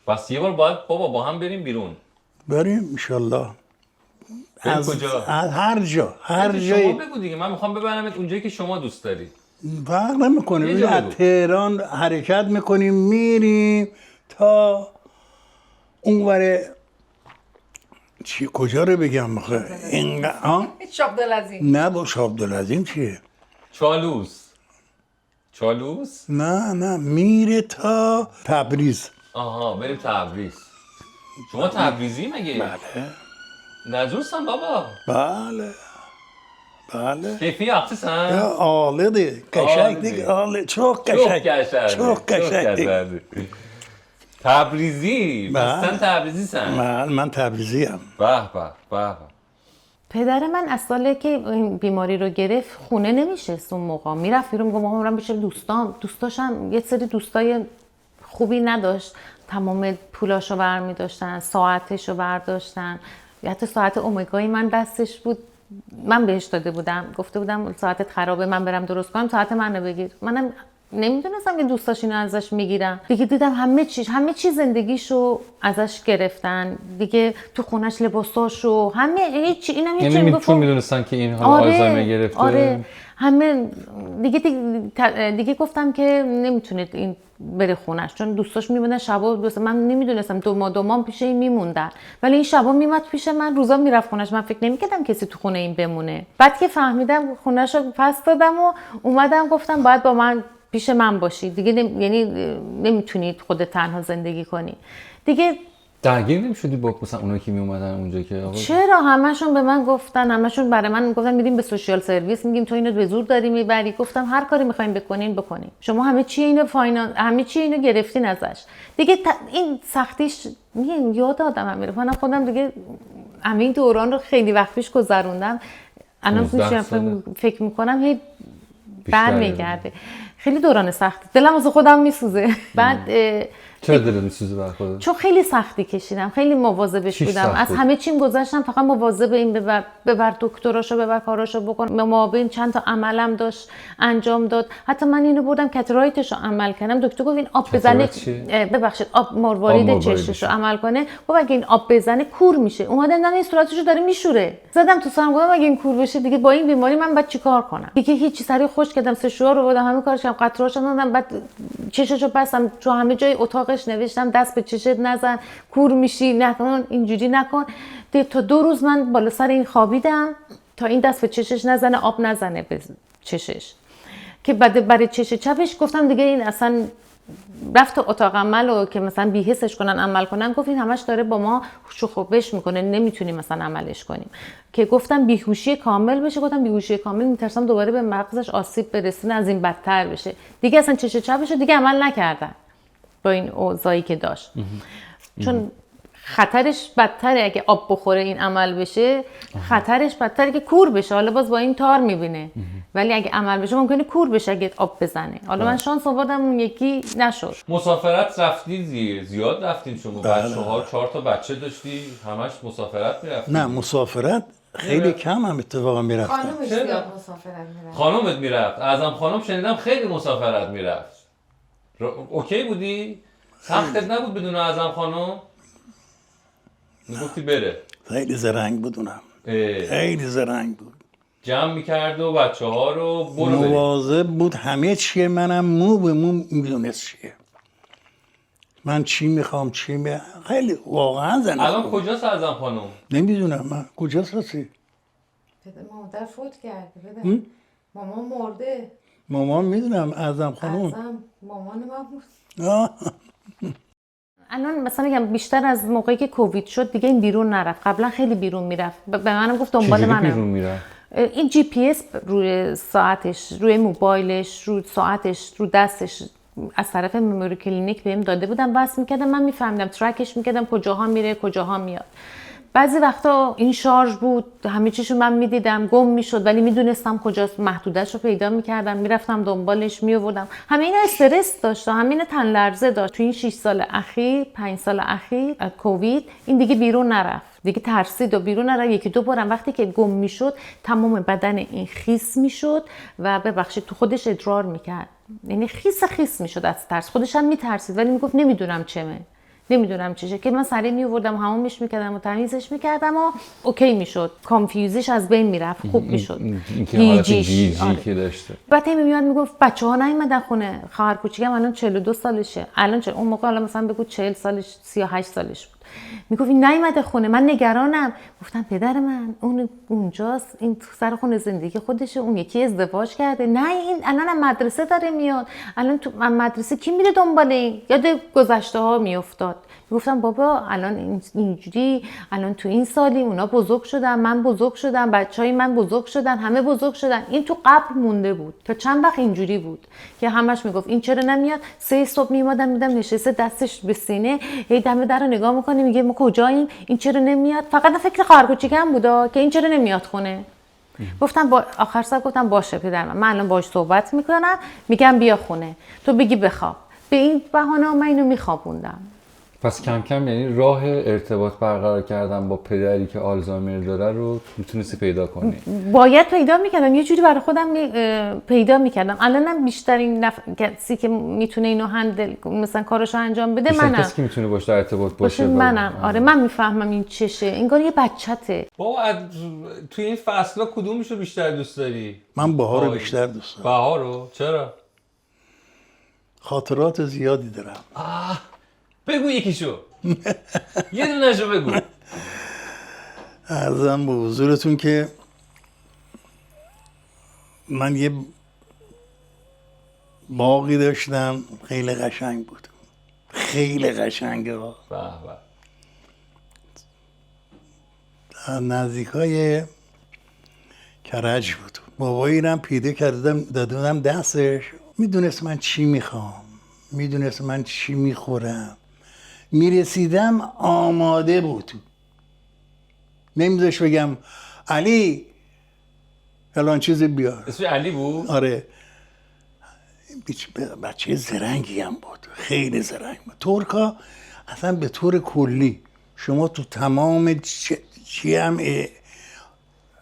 بس یه بار باید بابا با هم بریم بیرون. بریم انشالله. از کجا؟ هر جایی. شما بگو دیگه، من میخوام ببرمت اونجایی که شما دوست داری. فرق نمیکنه. از تهران حرکت میکنیم میریم تا اونور چی کجا رو بگم آخه اینقدر شابدالعظیم نه با عبدالعظیم چیه چالوس نه میره تا تبریز. آها بریم تبریز. شما تبریزی مگه؟ بله نجورسن بابا. بله Keyfin yaxşısan? ya ağladı kaşaktık ağladı çok kaşak çok kaşaktık. تبریزی بله. sen تبریزیسن؟ من تبریزیم. به پدر من از ساله که این بیماری رو گرفت خونه نمیشست اون موقع، میرفت بیرون، میگم آقا برم پیش دوستاشم یه سری دوستای خوبی نداشت، تمام پولاشو برمی داشتن، ساعتشو برداشتن، حتی ساعت اومگایی من دستش بود، من بهش داده بودم، گفته بودم ساعتت خرابه من برم درست کنم ساعت منو بگیر. منم نمیدونستم که دوستاش اینو ازش میگیرن. دیگه دیدم همه چی زندگیشو ازش گرفتن دیگه، تو خونش لباساشو همه هیچ اینم هیچ یعنی چون میدونستن که این حالا آلزایمر گرفته. آره همه دیگه گفتم که نمیتونید این بره خونش، چون دوستاش میموندن شبا، من نمیدونستم دو ماه پیش این میموندن، ولی این شبا میمد پیش من، روزا میرفت خونش، من فکر نمیکردم کسی تو خونه این بمونه. بعد که فهمیدم خونه‌شو پس دادم و اومدم گفتم باید با من پیش من باشی دیگه، یعنی نمیتونید خودت تنها زندگی کنی دیگه. درگیر نمی‌شدی با مثلا اونایی که میومدن اونجا که آقا؟ چرا همشون به من گفتن، همشون برای من گفتن میریم به سوشال سرویس میگیم تو اینو به زور داری میبری. گفتم هر کاری میخواین بکنین شما همه چی اینو گرفتین ازش دیگه. این سختیش یاد آدمم میره. من خودم دیگه همین دوران رو خیلی وقت پیش گذروندم، الان فکر میکنم هی برمیگرده. خیلی دوران سختی، دلم واسه خودم میسوزه. بعد چرا دلت میسوزه برای خودت؟ چون خیلی سختی کشیدم، خیلی مواظبش بودم، از همه چیم گذشتم، فقط مواظب این ببر دکتراشو، ببر کاراشو بکن. مابین چند تا عملم داشت انجام داد، حتی من اینو بردم کاترایتشو عمل کردم، دکتر گفت این آب بزنه، ببخشید آب مروارید چشمشو عمل کنه، گفت اگه این آب بزنه کور میشه. اومدم دیدم این صورتشو داره میشوره، زدم تو سرم گفتم اگه این کور بشه دیگه با این بیماری من بعد چیکار کنم دیگه. هیچ سری خوش کردم، سشوار رو بردم، همه کارش کردم، قطره‌اشو دادم، بعد چششو بستم، تو همه جای اتاقش نوشتم دست به چشت نزن، کور میشی، نکن اینجوری نکن. تا 2 روز من بالا سر این خوابیدم تا این دست به چشش نزنه، آب نزنه به چشش، که بعد برای چش چپش گفتم دیگه این اصلا رفت اتاق عمل و که مثلا بی‌حسش کنن عمل کنن، گفت این همش داره با ما شخوبش میکنه، نمیتونیم مثلا عملش کنیم. که گفتم بیهوشی کامل بشه، گفتم بیهوشی کامل میترسم دوباره به مغزش آسیب برسونه، از این بدتر بشه دیگه. اصلا چش چپش دیگه عمل نکردن با این اوضاعی که داشت، چون خطرش بدتره اگه آب بخوره این عمل بشه، خطرش بدتره که کور بشه. حالا باز با این تار میبینه، ولی اگه عمل بشه ممکنه کور بشه اگه آب بزنه. حالا من شانس آوردم اون یکی نشد. مسافرت رفتی زیاد رفتین شما؟ بچه‌ها 4 تا بچه داشتی، همش مسافرت میرفتی؟ نه مسافرت خیلی کم هم اتفاقا میرفتم. خانومش زیاد مسافرت میرفت. خانومت میرفت؟ اعظم خانم شنیدم خیلی مسافرت میرفت. اوکی بودی؟ سختت نبود بدون اعظم خانم؟ میگفتی بره؟ خیلی زرنگ بود اونم، خیلی زرنگ بود، جمع میکرد و بچه ها رو برو بریم. مواظب بود همه چیه، منم مو به مو میدونست چیه من چی میخوام خیلی واقعا زنه. الان کجاست اعظم خانم؟ نمیدونم من کجاست رسی. مادر فوت کرده، مامان مرده. مامان میدونم، اعظم خانم مامان من بود. الان مثلا میگم بیشتر از موقعی که کووید شد دیگه این بیرون نرفت، قبلا خیلی بیرون میرفت. به منم گفت دنبال منم. چجوری بیرون میرفت؟ این جی پی اس روی ساعتش، روی موبایلش، روی ساعتش، رو دستش از طرف مموری کلینیک بهم داده بودم، وصل میکردم، من میفهمیدم، ترکش میکردم کجاها میره کجاها میاد. بعضی وقتا این شارژ بود، همه چیشو من میدیدم، گم میشد، ولی میدونستم کجاست، محدودش رو پیدا میکردم، میرفتم دنبالش، میآوردم. همه اینا استرس داشت، همه اینا تن لرزه داشت. تو این 6 سال اخیر، 5 سال اخیر کووید، این دیگه بیرون نرفت، دیگه ترسید و بیرون نرفت. 1-2 بارم وقتی که گم میشد تمام بدن این خیس میشد و ببخشید تو خودش ادرار میکرد، یعنی خیس میشد از ترس، خودش هم میترسید ولی میگفت نمیدونم نمیدونم چشه، که من سریع میوردم حمومش میکردم و تمیزش میکردم و اوکی میشد، کانفیوزش از بین میرفت، خوب میشد. گیجی که داشته. بعد میاد میگفت بچه‌ها نیومدن خونه، خواهر کوچیکم الان 42 سالشه، الان اون موقع الان مثلا بگو 40 سالش 38 سالش بود. میگفت این نیومده خونه، من نگرانم. گفتم پدر من اون اونجاست، این سر خونه زندگی خودشه، اون یکی ازدواج کرده. نه این الان از مدرسه داره میاد، الان تو مدرسه کی میره دنبال این؟ یاد گذشته ها میافتاد. میگفتم بابا الان اینجوری، الان تو این سالی اونا بزرگ شدن، من بزرگ شدم، بچهای من بزرگ شدن، همه بزرگ شدن. این تو قبر مونده بود. تا چند وقت اینجوری بود که همش میگفت این چرا نمیاد. 3 صبح میومدم میدم نشسته دستش به سینه، هی دم در رو نگاه میکنه، میگه ما کجاییم؟ این چرا نمیاد؟ فقط فکر خواهر کوچیکم بودا که این چرا نمیاد خونه. گفتم آخر سر گفتم باشه پدر من الان باهاش صحبت میکنم، میگم بیا خونه، تو بگی بخواب. به این بهانه من اینو میخوابوندم. پس کم کم یعنی راه ارتباط برقرار کردن با پدری که آلزایمر داره رو میتونستی پیدا کنی؟ باید پیدا میکردم، یه جوری برای خودم پیدا میکردم. الانم بیشترین کسی که میتونه اینو هندل مثلا کارشو انجام بده منم. کسی که میتونه باش در ارتباط باشه منم. آره من میفهمم این چشه، انگار یه بچته. بابا توی این فصلا کدومشو بیشتر دوست داری؟ من بهار رو بیشتر دوست دارم. بهار رو؟ چرا؟ خاطرات زیادی دارم. بگو یکیشو. یه دونهشو بگو. عرضم به حضورتون که من یه باغی داشتم، خیلی قشنگ بود، خیلی قشنگه. به به. در نزدیکای کرج بود. بابایی رم پیدا کردم دادم دستش. میدونست من چی میخوام، میدونست من چی میخورم. میرسیدم آماده بود، نمیذاش بگم علی فلان چیز بیار. اسم علی بود؟ آره. بچه زرنگی هم بود، خیلی زرنگ بود. ترکا اصلا به طور کلی شما تو تمام چی هم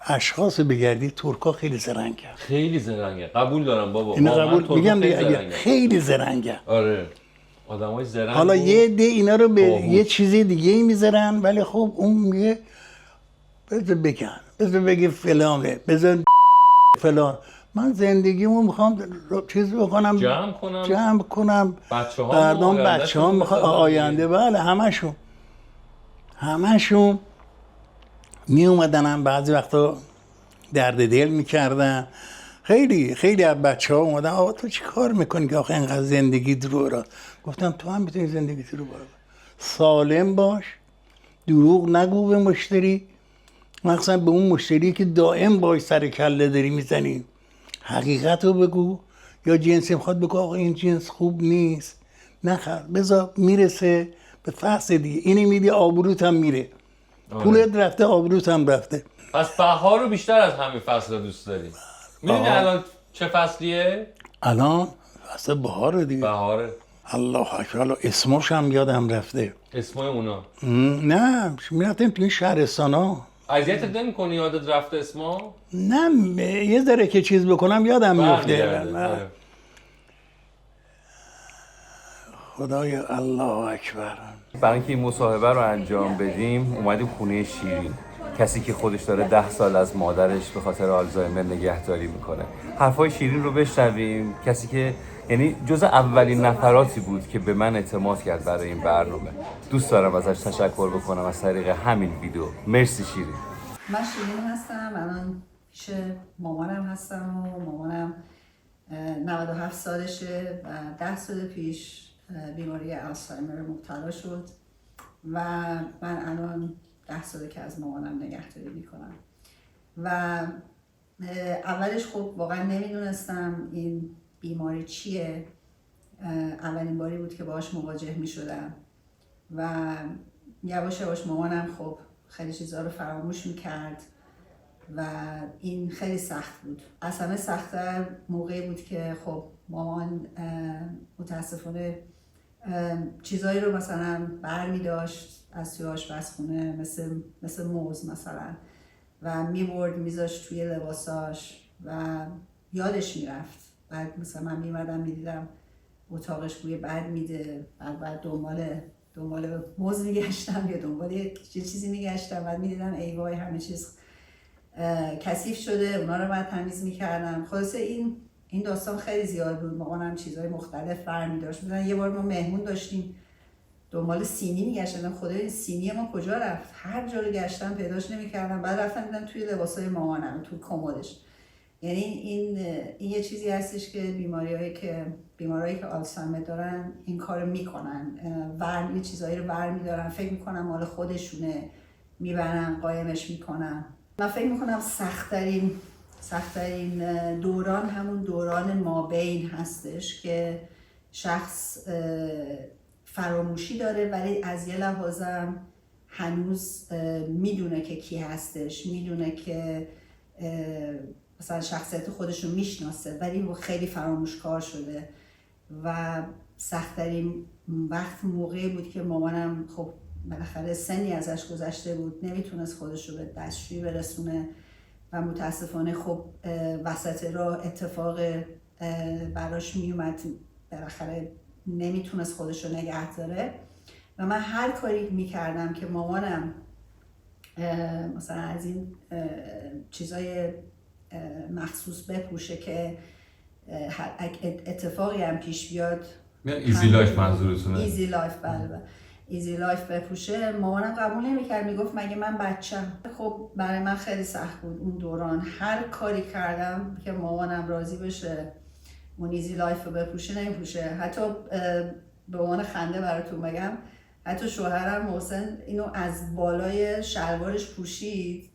اشخاص بگردی، ترکا خیلی زرنگه. خیلی زرنگه، قبول دارم بابا. اینو قبول میگم دیگه، خیلی زرنگه. آره آدمای زرنگ. حالا یه ده اینا رو به یه چیزی دیگه میذارن، ولی خب اون میگه بذار بگن، بذار بگی فلانه، بذار فلان. من زندگیمو میخوام چیز بکنم، جمع کنم. بچه ها میخوام آینده. بله همشون می اومدن، بعضی وقتا درد دل میکردن. خیلی از بچه ها اومدن آقا تو چی کار میکنی که آخه اینقدر زندگی درو را؟ گفتم تو هم میتونی زندگی درو برو، سالم باش، دروغ نگو به مشتری، مخصوصا به اون مشتری که دائم باش سر کله داری میزنی. حقیقت رو بگو، یا جنسی میخواد بگو آقا این جنس خوب نیست نخر، بذار میرسه به فصل دیگه. اینی میدی آبروت هم میره. پولت رفته آبروت هم رفته. پس بهار رو بیشتر از همین فصل دوست داری؟ میدونی الان چه فصلیه؟ الان فصل بهاره دیگه. بهاره. الله اکبر. اسمش هم یادم رفته. اسمای اونا؟ نه میرفتیم توی این شهرستان ها. اذیتت نمی‌کنی یادت رفته اسما؟ نه یه ذره که چیز بکنم یادم میفته. خدای الله اکبر. برای اینکه این مصاحبه رو انجام بدیم اومدیم خونه شیرین، کسی که خودش داره 10 سال از مادرش به خاطر آلزایمر نگهداری میکنه. حرفای شیرین رو بشنویم. کسی که یعنی جز اولین نفراتی بود که به من اعتماد کرد برای این برنامه. دوست دارم ازش تشکر بکنم از طریق همین ویدیو. مرسی شیرین. من شیرین هستم، الان پیش مامانم هستم و مامانم 97 سالشه و 10 سال پیش بیماری آلزایمر مبتلا شد و من الان 10 ساله که از مامانم نگهداری میکنم. و اولش خب واقعا نمیدونستم این بیماری چیه. اولین باری بود که باهاش مواجه میشدم و یواش یواش مامانم خب خیلی چیزها رو فراموش میکرد و این خیلی سخت بود. از همه سخت‌تر موقعی بود که خب مامان متاسفانه چیزایی رو مثلا بر می داشت از توی آشپزخونه، مثل موز مثلا، و می برد میذاشت توی لباساش و یادش میرفت. بعد مثلا من میمدم میدیدم اتاقش بوی بد میده، بعد دنبال موز میگشتم یا دنبال یه چیزی میگشتم، بعد میدیدم ای وای همه چیز کثیف شده، اونا رو بعد تمیز میکردم. خلاصه این داستان خیلی زیاد بود. مامانم چیزهای مختلف برمی داشت. مثلا یه بار ما مهمون داشتیم، دنبال سینی میگشتم، خدای این سینی ما کجا رفت؟ هر جا رو گشتم پیداش نمیکردم. بعد رفتم دیدم توی لباسای مامانم تو کمدش. یعنی این یه چیزی هستش که بیماریایی که آلزایمر دارن این کارو میکنن، یه چیزایی رو برمیدارن، فکر میکنن مال خودشونه، میبرن قایمش میکنن. من فکر میکنم سخت‌ترین دوران همون دوران مابین هستش که شخص فراموشی داره ولی از یه لحاظم هنوز میدونه که کی هستش، میدونه که مثلا شخصیت خودش رو میشناسه ولی خیلی فراموشکار شده. و سخت‌ترین وقت موقعی بود که مامانم خب بالاخره سنی ازش گذشته بود، نمیتونست خودش رو به دستشویی برسونه و متاسفانه خب وسط راه اتفاق براش میومد، بالاخره نمیتونست خودش رو نگه داره. و من هر کاری میکردم که مامانم مثلا از این چیزای مخصوص بپوشه که اتفاقی هم پیش بیاد. ایزی لایف منظورتونه؟ ایزی لایف، بله. ایزی لایف بپوشه. مامانم قبول نمیکرد، میگفت مگه من بچم. خب برای من خیلی سخت بود اون دوران. هر کاری کردم که مامانم راضی بشه اون ایزی لایف رو بپوشه، نمیپوشه. حتی به عنوان خنده براتون بگم، حتی شوهرم محسن اینو از بالای شلوارش پوشید.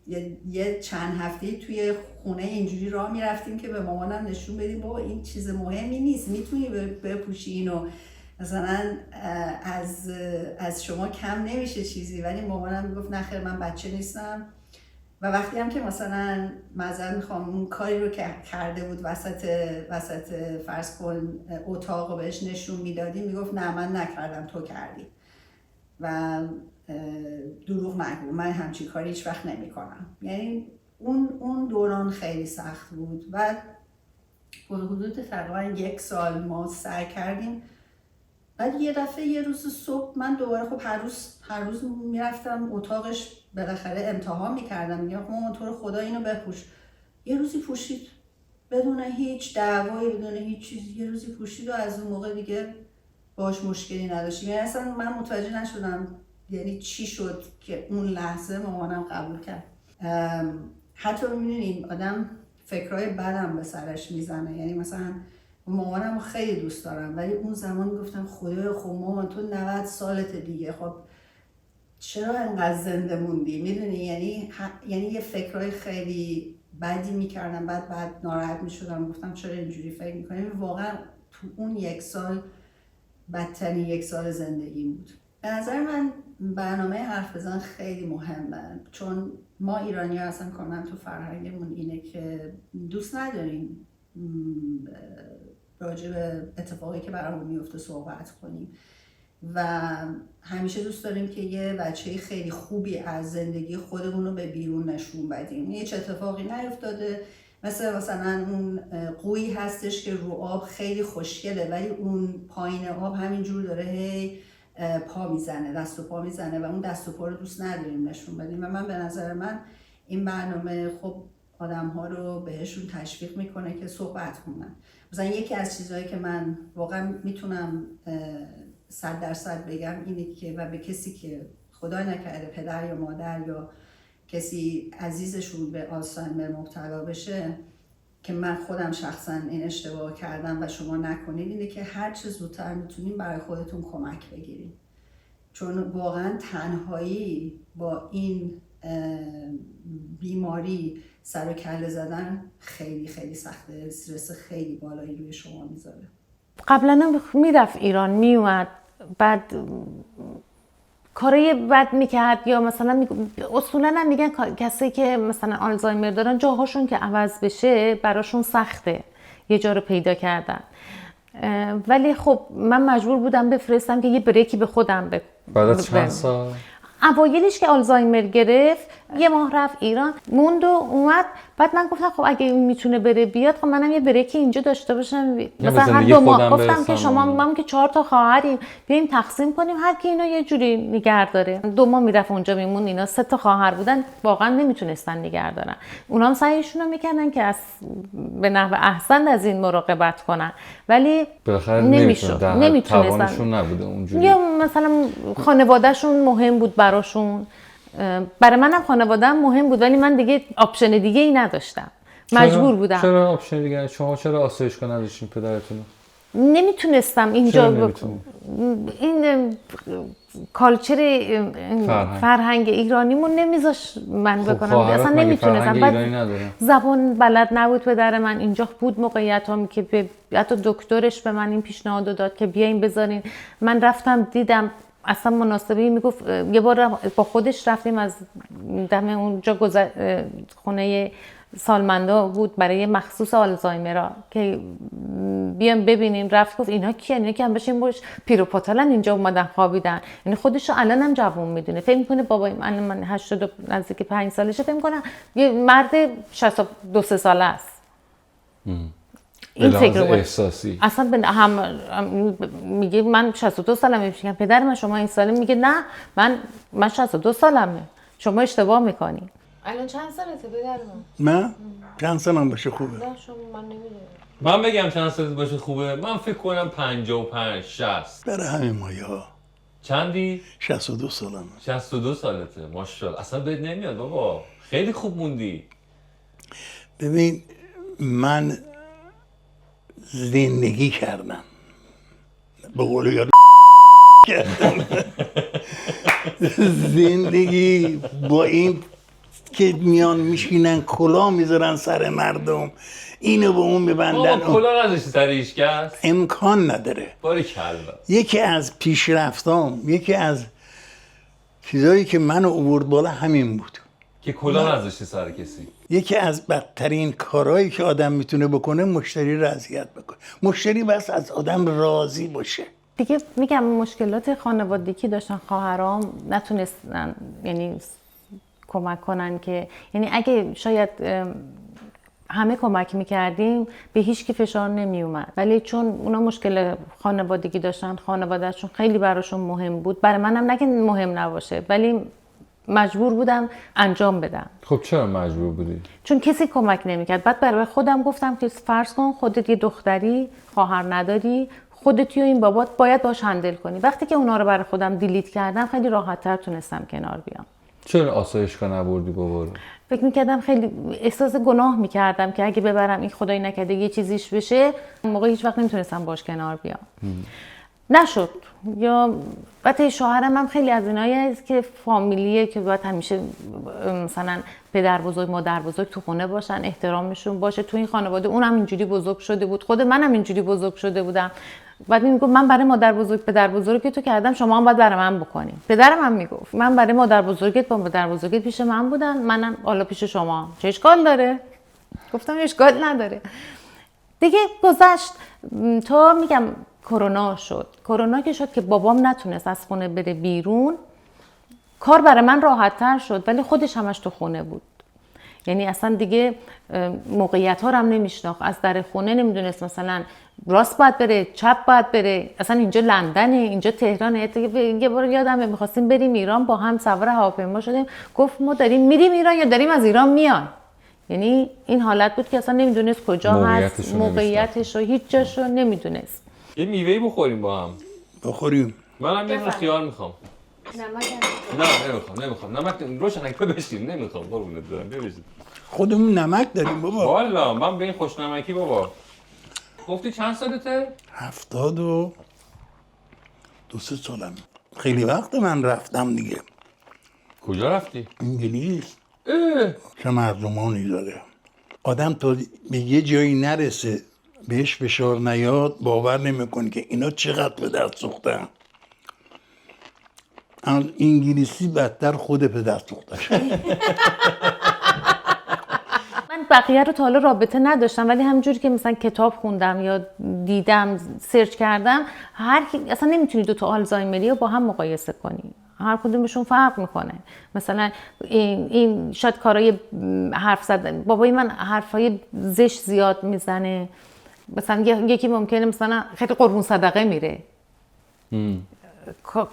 یه چند هفته توی خونه اینجوری راه میرفتیم که به مامانم نشون بدیم بابا این چیز مهمی نیست، میتونی بپوشی اینو، مثلا از شما کم نمیشه چیزی. ولی مامانم میگفت نه خیر من بچه نیستم. و وقتی هم که مثلا معذرت میخوام اون کاری رو که کرده بود وسط فرض کن اتاق رو بهش نشون میدادیم، میگفت نه من نکردم تو کردی و دروغ نگو، من همچین کاری هیچ وقت نمی کنم. یعنی اون دوران خیلی سخت بود. و حدود تقریبا 1 سال ما سعی کردیم. بعد یه دفعه یه روز صبح من دوباره خب هر روز میرفتم اتاقش، بالاخره امتحان میکردم، میگم مامان تو رو خدا اینو بپوش. یه روزی پوشید بدون هیچ دعوایی، بدون هیچ چیزی، یه روزی پوشید و از اون موقع دیگه باش مشکلی نداشتیم. یعنی اصلا من متوجه نشدم یعنی چی شد که اون لحظه مامانم قبول کرد. حتی می‌بینین آدم فکرای بدم به سرش میزنه. یعنی مثلا مامانم رو خیلی دوست دارم ولی اون زمان میگفتم خدایا خب مامان تو 90 سالت دیگه، خب چرا انقدر زنده موندی؟ میدونی یعنی یه فکرای خیلی بدی میکردم. بعد ناراحت میشدم، گفتم چرا اینجوری فکر میکنیم. واقعا تو اون 1 سال بدترین 1 سال زندگیم بود. به نظر من برنامه حرف بزن خیلی مهمه، چون ما ایرانی‌ها اصلا کاملا تو فرهنگمون اینه که دوست نداریم راجع به اتفاقی که برامون میفته صحبت کنیم و همیشه دوست داریم که یه بچه خیلی خوبی از زندگی خودمون رو به بیرون نشون بدیم. هیچ اتفاقی نیفتاده، مثلا اون قویی هستش که رو آب خیلی خوشگله ولی اون پایین آب همینجور داره هی پا میزنه، دست و پا میزنه و اون دست و پا رو دوست نداریم نشون بدیم. و من به نظر من این برنامه خب آدم‌ها رو بهشون تشویق میکنه که صحبت کنن. مثلا یکی از چیزهایی که من واقعا میتونم 100% بگم اینه که و به کسی که خدای نکرده پدر یا مادر یا کسی عزیزشون به آلزایمر مبتلا بشه، که من خودم شخصا این اشتباه کردم و شما نکنید، اینه که هر چه زودتر میتونین برای خودتون کمک بگیرین. چون واقعا تنهایی با این بیماری سر و کله زدن خیلی خیلی سخته، استرس خیلی بالایی روی شما میذاره. قبلا میرفت ایران میومد، بعد کارای بد میکرد یا مثلا اصولا هم میگن کسی که مثلا آلزایمر دارن جاهاشون که عوض بشه براشون سخته یه جا رو پیدا کردن. ولی خب من مجبور بودم بفرستم که یه بریکی به خودم بعد از چند سال؟ اوایلش که آلزایمر گرفت یه ماه رفت ایران موند و اومد. بعد من گفتم خب اگه این میتونه بره بیاد خب منم یه بریکی اینجا داشته باشم، مثلا هر 2 ماه. گفتم که شما ما که 4 تا خواهریم بیایم تقسیم کنیم هر کی اینو یه جوری نگه داره. 2 ماه میرفت اونجا میمون. اینا 3 تا خواهر بودن واقعا نمیتونستن نگه دارن. اونام سعیشون رو میکنن که از به نحو احسن از این مراقبت کنن ولی بالاخره نمیتونستن. توانشون نبوده اونجوری. یا مثلا خانوادهشون مهم بود براشون. برای منم خانواده‌ام مهم بود ولی من دیگه آپشن دیگه ای نداشتم. مجبور بودم. چرا آپشن دیگه؟ شما چرا آسایشگاه نداشتین پدرتون؟ نمیتونستم اینجا این کالچر فرهنگ ایرانیمون نمیذاش من بکنم. اصلا نمیتونستم. بعد زبان بلد نبود پدر من. اینجا بود موقعیتام که حتی دکترش به من این پیشنهاد داد که بیاین بذارین. من رفتم دیدم اصلا مناسبی میگفت. یه بار با خودش رفتیم از دم اونجا خونه سالمندا بود برای مخصوص آلزایمرا که بیام ببینیم. رفت گفت اینا کیه؟ اینا که هم بشین باش پیروپاتالن اینجا اومدن خوابیدن. یعنی خودشو الانم جوون میدونه. فکر میکنه بابا من 80 نزدیک 5 سالشه. فکر میکنه یه مرد 62 ساله است. این فکر احساسی اصلا به هم میگه من 62 سالمه. میگم پدر من شما این ساله؟ میگه نه من 62 سالمه. شما اشتباه میکنی. الان چند سالته پدر من چند سالم باشه خوبه؟ نه شما من نمیدونم. من بگم چند سالت باشه خوبه؟ من فکر کنم 55 60. برای همین مایه‌ها. چندی؟ 62 سالمه. 62 سالته. ماشاءالله. اصلا بهت نمیاد بابا. خیلی خوب موندی. ببین من زندگی کردم به قول یاد کردم زندگی با این که میان میشینن کلاه میذارن سر مردم، اینو به اون میبندن. کلاه نذاشتی سر هیچکس؟ امکان نداره. باریکلا. یکی از پیشرفتام، یکی از چیزایی که منو آورد بالا همین بود که کلاه نذاشتی سر کسی. یکی از بدترین کارهایی که آدم میتونه بکنه مشتری رو اذیت بکنه. مشتری بس از آدم راضی باشه. دیگه میگم مشکلات خانوادگی داشتن. خواهرام نتونستن یعنی کمک کنن که یعنی اگه شاید همه کمک میکردیم به هیچ کی فشار نمی اومد. ولی چون اونا مشکل خانوادگی داشتن، خانوادهشون خیلی براشون مهم بود. برای منم نه که مهم نباشه ولی مجبور بودم انجام بدم. خب چرا مجبور بودی؟ چون کسی کمک نمیکرد. بعد برای خودم گفتم که فرض کن خودت یه دختری خواهر نداری، خودتی و این بابات باید باش هندل کنی. وقتی که اونا رو برای خودم دیلیت کردم خیلی راحت‌تر تونستم کنار بیام. چرا آسایشگاه نبردی بابا رو؟ فکر میکردم خیلی احساس گناه میکردم که اگه ببرم این خدای نکرده یه چیزیش بشه. اون موقع هیچ وقت نمیتونستم باش کنار بیام. نشد. یا البته شوهرم هم خیلی از اینایی است که فامیلیه که باید همیشه مثلا پدر بزرگ مادر بزرگ تو خونه باشن، احترامشون باشه. تو این خانواده اونم اینجوری بزرگ شده بود، خود منم اینجوری بزرگ شده بودم. بعد میگفت من برای مادر بزرگ پدر بزرگی تو کردم، شما هم باید برای من بکنین. پدرم هم میگفت من برای مادر بزرگت با مادر بزرگت پیش من بودن، منم حالا پیش شما. چه اشکال داره؟ گفتم اشکال نداره. دیگه گذشت تا میگم کرونا شد. کرونا که شد که بابام نتونست از خونه بره بیرون، کار برای من راحت تر شد ولی خودش همش تو خونه بود. یعنی اصلا دیگه موقعیت ها رو هم نمیشناخت. از در خونه نمیدونست مثلا راست باید بره چپ باید بره. اصلا اینجا لندنه، اینجا تهرانه. یه بار یادمه میخواستیم بریم ایران، با هم سوار هواپیما شدیم، گفت ما داریم میریم ایران یا داریم از ایران میایم. یعنی این حالت بود که اصلا نمیدونست کجا هست، موقعیتش رو هیچ جاش رو نمیدونست. یه میوه‌ای بخوریم با هم. بخوریم. منم یه خیار میخوام. نمک نمیخوام. نمک روشنک بشین. نمیخوام قربونت برم. ببشید. خودمون نمک داریم بابا. والا من به این خوشنمکی بابا. گفتی چند سالته؟ 72 سالم. خیلی وقت من رفتم دیگه. کجا رفتی؟ انگلیس. چه مردمانی داره. آدم تا به یه جایی نرسه بهش فشار نیاد باور نمیکنه که اینا چقدر به دست سوختن. انگلیسی بدتر خود پدر سوختش. من بقیه رو تا حالا رابطه نداشتم ولی همونجوری که مثلا کتاب خوندم یا دیدم سرچ کردم، اصلا نمیتونی دو تا آلزایمری رو با هم مقایسه کنی. هر کدومشون فرق میکنه. مثلا این شاید کارهای حرف زدن، بابای من حرفای زشت زیاد میزنه، مثلا یکی ممکنه مثلا خیلی قربون صدقه میره،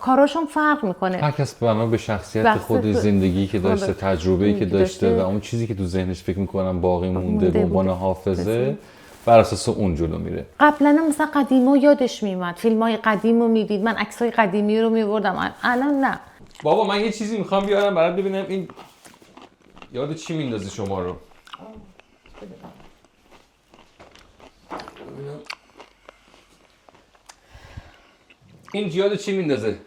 کاراشون فرق میکنه. هر کس بنا به شخصیت خود، زندگی که داشته، تجربه‌ای که داشته و اون چیزی که تو ذهنش فکر میکنم باقی مونده به عنوان حافظه، بر اساس اون جلو میره. قبلا مثلا قدیمو یادش میومد، فیلمای قدیمو میدید، من عکسای قدیمی رو میبردم، الان نه. بابا من یه چیزی میخوام بیارم برات ببینم این یاد چی میندازه شما رو. این یاد چی میندازه؟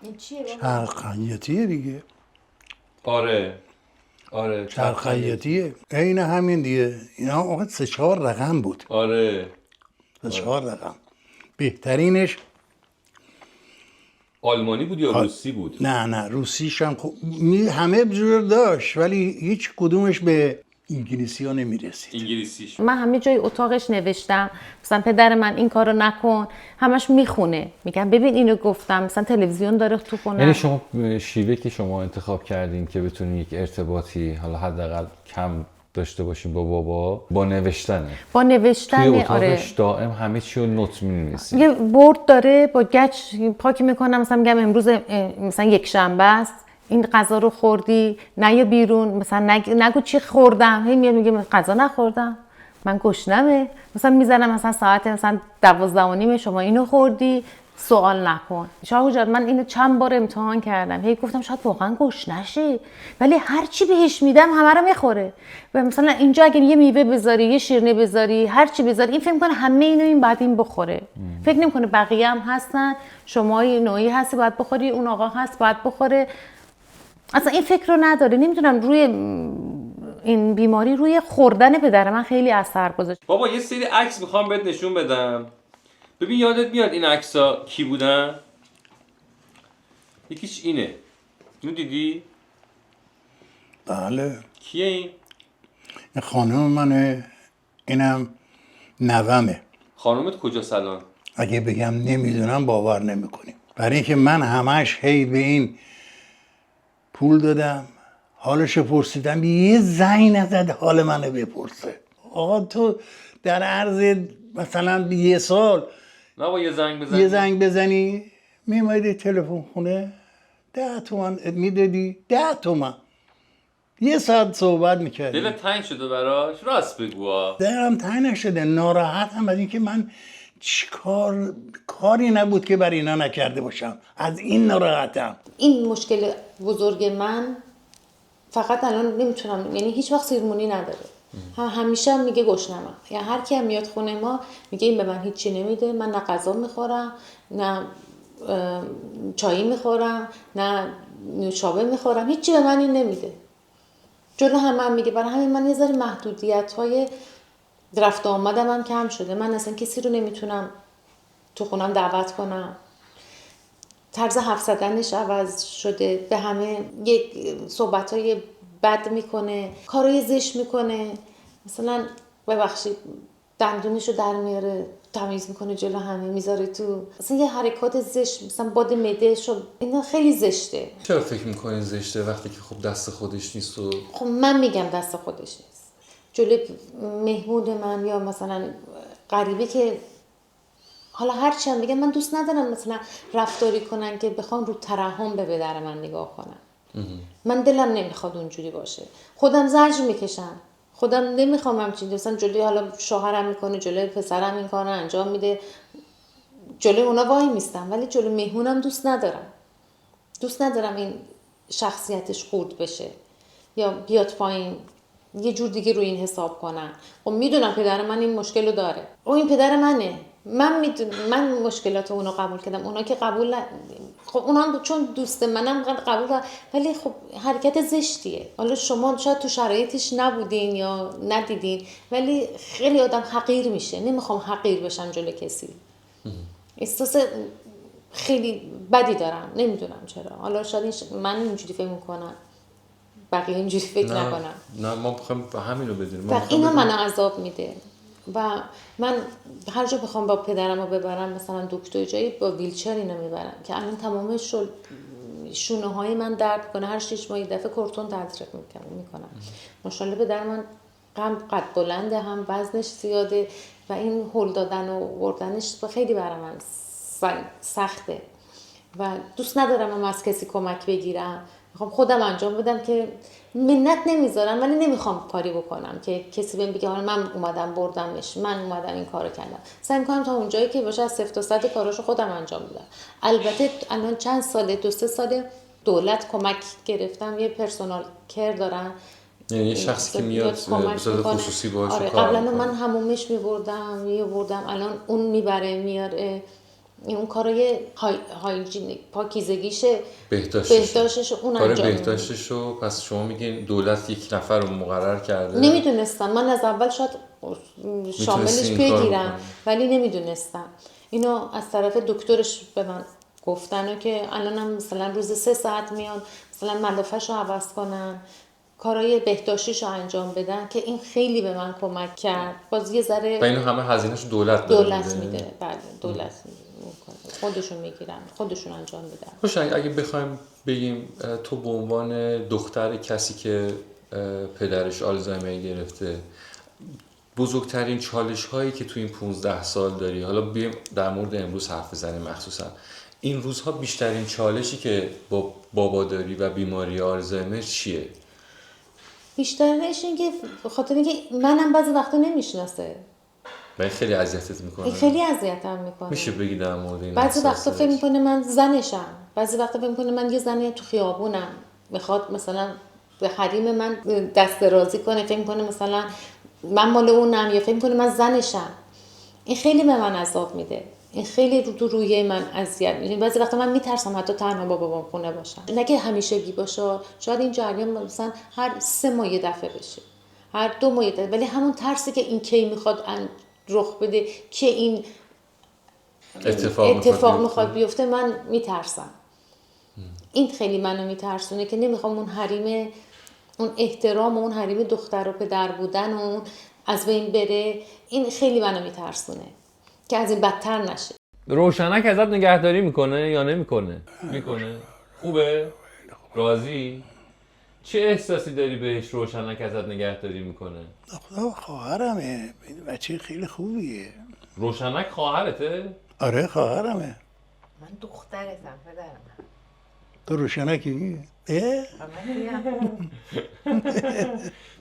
این چیه بابا؟ چرخیتیه دیگه. آره چرخیتیه عین همین دیگه. اینا آقا 3-4 رقم بود. آره 3-4 رقم. بهترینش آلمانی بود یا روسی بود؟ نه روسیش هم همه جور داشت ولی هیچ کدومش به انگلیسی ها نمیرسید. انگلیسیش من همه جای اتاقش نوشتم مثلا پدر من این کارو نکن، همش میخونه، میگم ببین اینو گفتم، مثلا تلویزیون داره تو خونه. یعنی شما شیوه که شما انتخاب کردین که بتونین یک ارتباطی حالا حداقل کم داشته باشین با بابا، با نوشتنه. با نوشتن. توی اتاقش آره. دائم همه چی رو نوت می‌نویسین. یه بورد داره با گچ پاک میکنم، مثلا میگم امروز مثلا یک شنبه است، این غذا رو خوردی، نه یا بیرون، مثلا نگو چی خوردم، هی میگه غذا نخوردم، من گشنمه، مثلا میزنم مثلا ساعت مثلا 12:30 شما اینو خوردی، سوال نکن. شاهو جان من اینو چند بار امتحان کردم، هی گفتم شاید واقعا گشنشی، ولی هر چی بهش میدم همه رو میخوره. و مثلا اینجا اگه یه میوه بذاری، یه شیرینی بذاری، هر چی بذاری، این فکر میکنه همه اینو این بعد این بخوره. فکر نمیکنه بقیه هم هستن، شما نوعی هستی باید بخوری، اون آقا هست باید بخوره. اصلا این فکر رو نداره. نمیدونم روی این بیماری روی خوردن پدر من خیلی اثر گذاشت. بابا یه سری عکس میخوام بهت نشون بدم، ببین یادت میاد این عکس‌ها کی بودن؟ یکیش اینه، اینو دیدی؟ بله کیه این؟ این خانم منه، اینم نومه. خانومت کجاست الان؟ اگه بگم نمیدونم باور نمیکنیم، برای اینکه من همش هی به این پول دادم، حالش پرسیدم، یه زنگ نزد حال منو بپرسه. آقا تو در عرض مثلا 1 سال نه با یه زنگ بزنی میمایدی تلفن خونه 10 تومن میدادی، 10 تومن 1 ساعت صحبت میکردی. دلت تنگ شده براش؟ راست بگو. دلم تنگ نشده، ناراحتم از اینکه من کاری نبود که برای اینا نکرده باشم، از این ناراحتم. این مشکل بزرگ من فقط الان نمیتونم، یعنی هیچ وقت سیرمونی نداره. همیشه هم میگه گشنمم. یا هر کی هم میاد خونه ما میگه این به من هیچی نمیده، من نه غذا میخورم، نه چایی میخورم، نه نوشابه میخورم، هیچی به من این نمیده. جلو هم میگه. برای همین من یه ذره محدودیت‌های رفت آمدم هم کم شده. من اصلا کسی رو نمیتونم تو خونم دعوت کنم. طرز حرف زدنش عوض شده، به همه یک صحبت‌های بد میکنه، کارهای زشت میکنه. مثلا ببخشید دندونشو در میاره، تمیز میکنه جلو همه میذاره تو، مثلا یه حرکات زشت، مثلا باد معده‌شو، اینا خیلی زشته. چرا فکر میکنین زشته وقتی که خب دست خودش نیست؟ و خب من میگم دست خودش نیست. جلوی مهمون من یا مثلا غریبه که حالا هرچی هم بگم، من دوست ندارم مثلا رفتاری کنن که بخوام رو ترحم به پدر من نگاه کنن. من دلم نمیخواد اونجوری باشه. خودم زجر میکشم، خودم نمیخوام همچین، مثلا جلوی حالا شوهرم میکنه، جلوی پسرم این کارو انجام میده، جلوی اونا وای میستم، ولی جلوی مهمونم دوست ندارم این شخصیتش خورد بشه یا بیاد پایین، یه جور دیگه روی این حساب کنن. خب میدونم پدر من این مشکل رو داره، او این پدر منه، من مشکلات اونو قبول کردم، اونا که قبول خب اونا چون دوست منم قبول کردم، ولی خب حرکت زشتیه. حالا شما شاید تو شرایطش نبودین یا ندیدین، ولی خیلی آدم حقیر میشه. نمیخوام حقیر بشم جلوی کسی، احساس خیلی بدی دارم، نمیدونم چرا. حالا شاید من اینجوری فکر میکنم، بقیه اینجوری فکر نکنم. نه ما میخوایم همین رو بدونیم. و اینا منو عذاب میده. و من هر جا بخوام با پدرم رو ببرم مثلا دکتر جایی با ویلچر اینو میبرم که الان تمام شونه های من درد کنه، هر 6 ماه دفعه کورتون تزریق میکنم. ماشاءالله پدر من هم قد بلنده، هم وزنش زیاده و این هل دادن و بردنش خیلی برای من سخته و دوست ندارم هم از کسی کمک بگیرم، میخوام خودم انجام بدم که منت نمیذارم، ولی نمیخوام کاری بکنم که کسی بهم بگه من اومدم بردمش، من اومدم این کارو کردم. سعی میکنم تا اونجایی که باشه از 0 تا 100 کاراشو خودم انجام بدم. البته الان چند ساله 2-3 ساله دولت کمک گرفتم، یه پرسونال کر دارن، یعنی یه شخصی که میاد به صورت خصوصی باهاش آره، کار قبلا میکنه. من همومش میبردم، الان اون میبره میاره، اون کارای هایجینیک پاکیزگیش بهداشتش اون کار انجام بهداشتش رو پس شما میگین دولت یک نفر رو مقرر کرده؟ نمیدونستم، من از اول شاید شاملش بگیرم ولی نمیدونستم. اینو از طرف دکترش به من گفتن که الانم مثلا روز 3 ساعت میان مثلا ملافه‌ش رو عوض کنن، کارهای بهداشتیش رو انجام بدن که این خیلی به من کمک کرد. باز یه ذره و اینو همه هزینه‌شو دولت میده. بله دولت میکنه، خودشون میگیرن، خودشون انجام میدن. خوش اگه بخوایم بگیم تو به عنوان دختر کسی که پدرش آلزایمر گرفته، بزرگترین چالش هایی که تو این 15 سال داری، حالا بیایم در مورد امروز حرف بزنیم مخصوصا این روزها، بیشترین چالشی که با بابا داری و بیماری آلزایمر چیه؟ بیشترش این که خاطر اینکه منم بعضی وقتا نمیشناسه من خیلی اذیتت میکنه. این خیلی اذیتم میکنه. میشه بگی در مورد این؟ بعضی وقتا فکر میکنه من زنشم، بعضی وقتا فکر میکنه من یه زنی تو خیابونم، میخواد مثلا به حریم من دست درازی کنه، فکر میکنه مثلا من مال اونم، یا فکر میکنه من زنشم. این خیلی به من عذاب میده، این خیلی رو روی من اذیت میشه. بعضی وقتا من میترسم حتی تنها با بابام خونه باشم، نه که همیشگی باشه، شاید این جریان مثلا هر 3 ماه یه دفعه بشه، هر 2 ماه یه دفعه، ولی همون ترسی که این کی میخواد رخ بده، که این اتفاق میخواد بیفته، من میترسم. این خیلی منو میترسونه که نمیخوام اون حریم، اون احترام و اون حریم دختر و پدر بودن و اون از بین بره. این خیلی منو میترسونه که از این بدتر نشه. روشنک ازت نگهداری میکنه یا نمیکنه؟ میکنه. خوبه؟ راضی؟ چه احساسی داری بهش روشنک ازت نگهداری میکنه؟ خدا خواهرمه، بچه خیلی خوبیه. روشنک خواهرته؟ آره خواهرمه. من دخترتم پدرم. تو روشنکی؟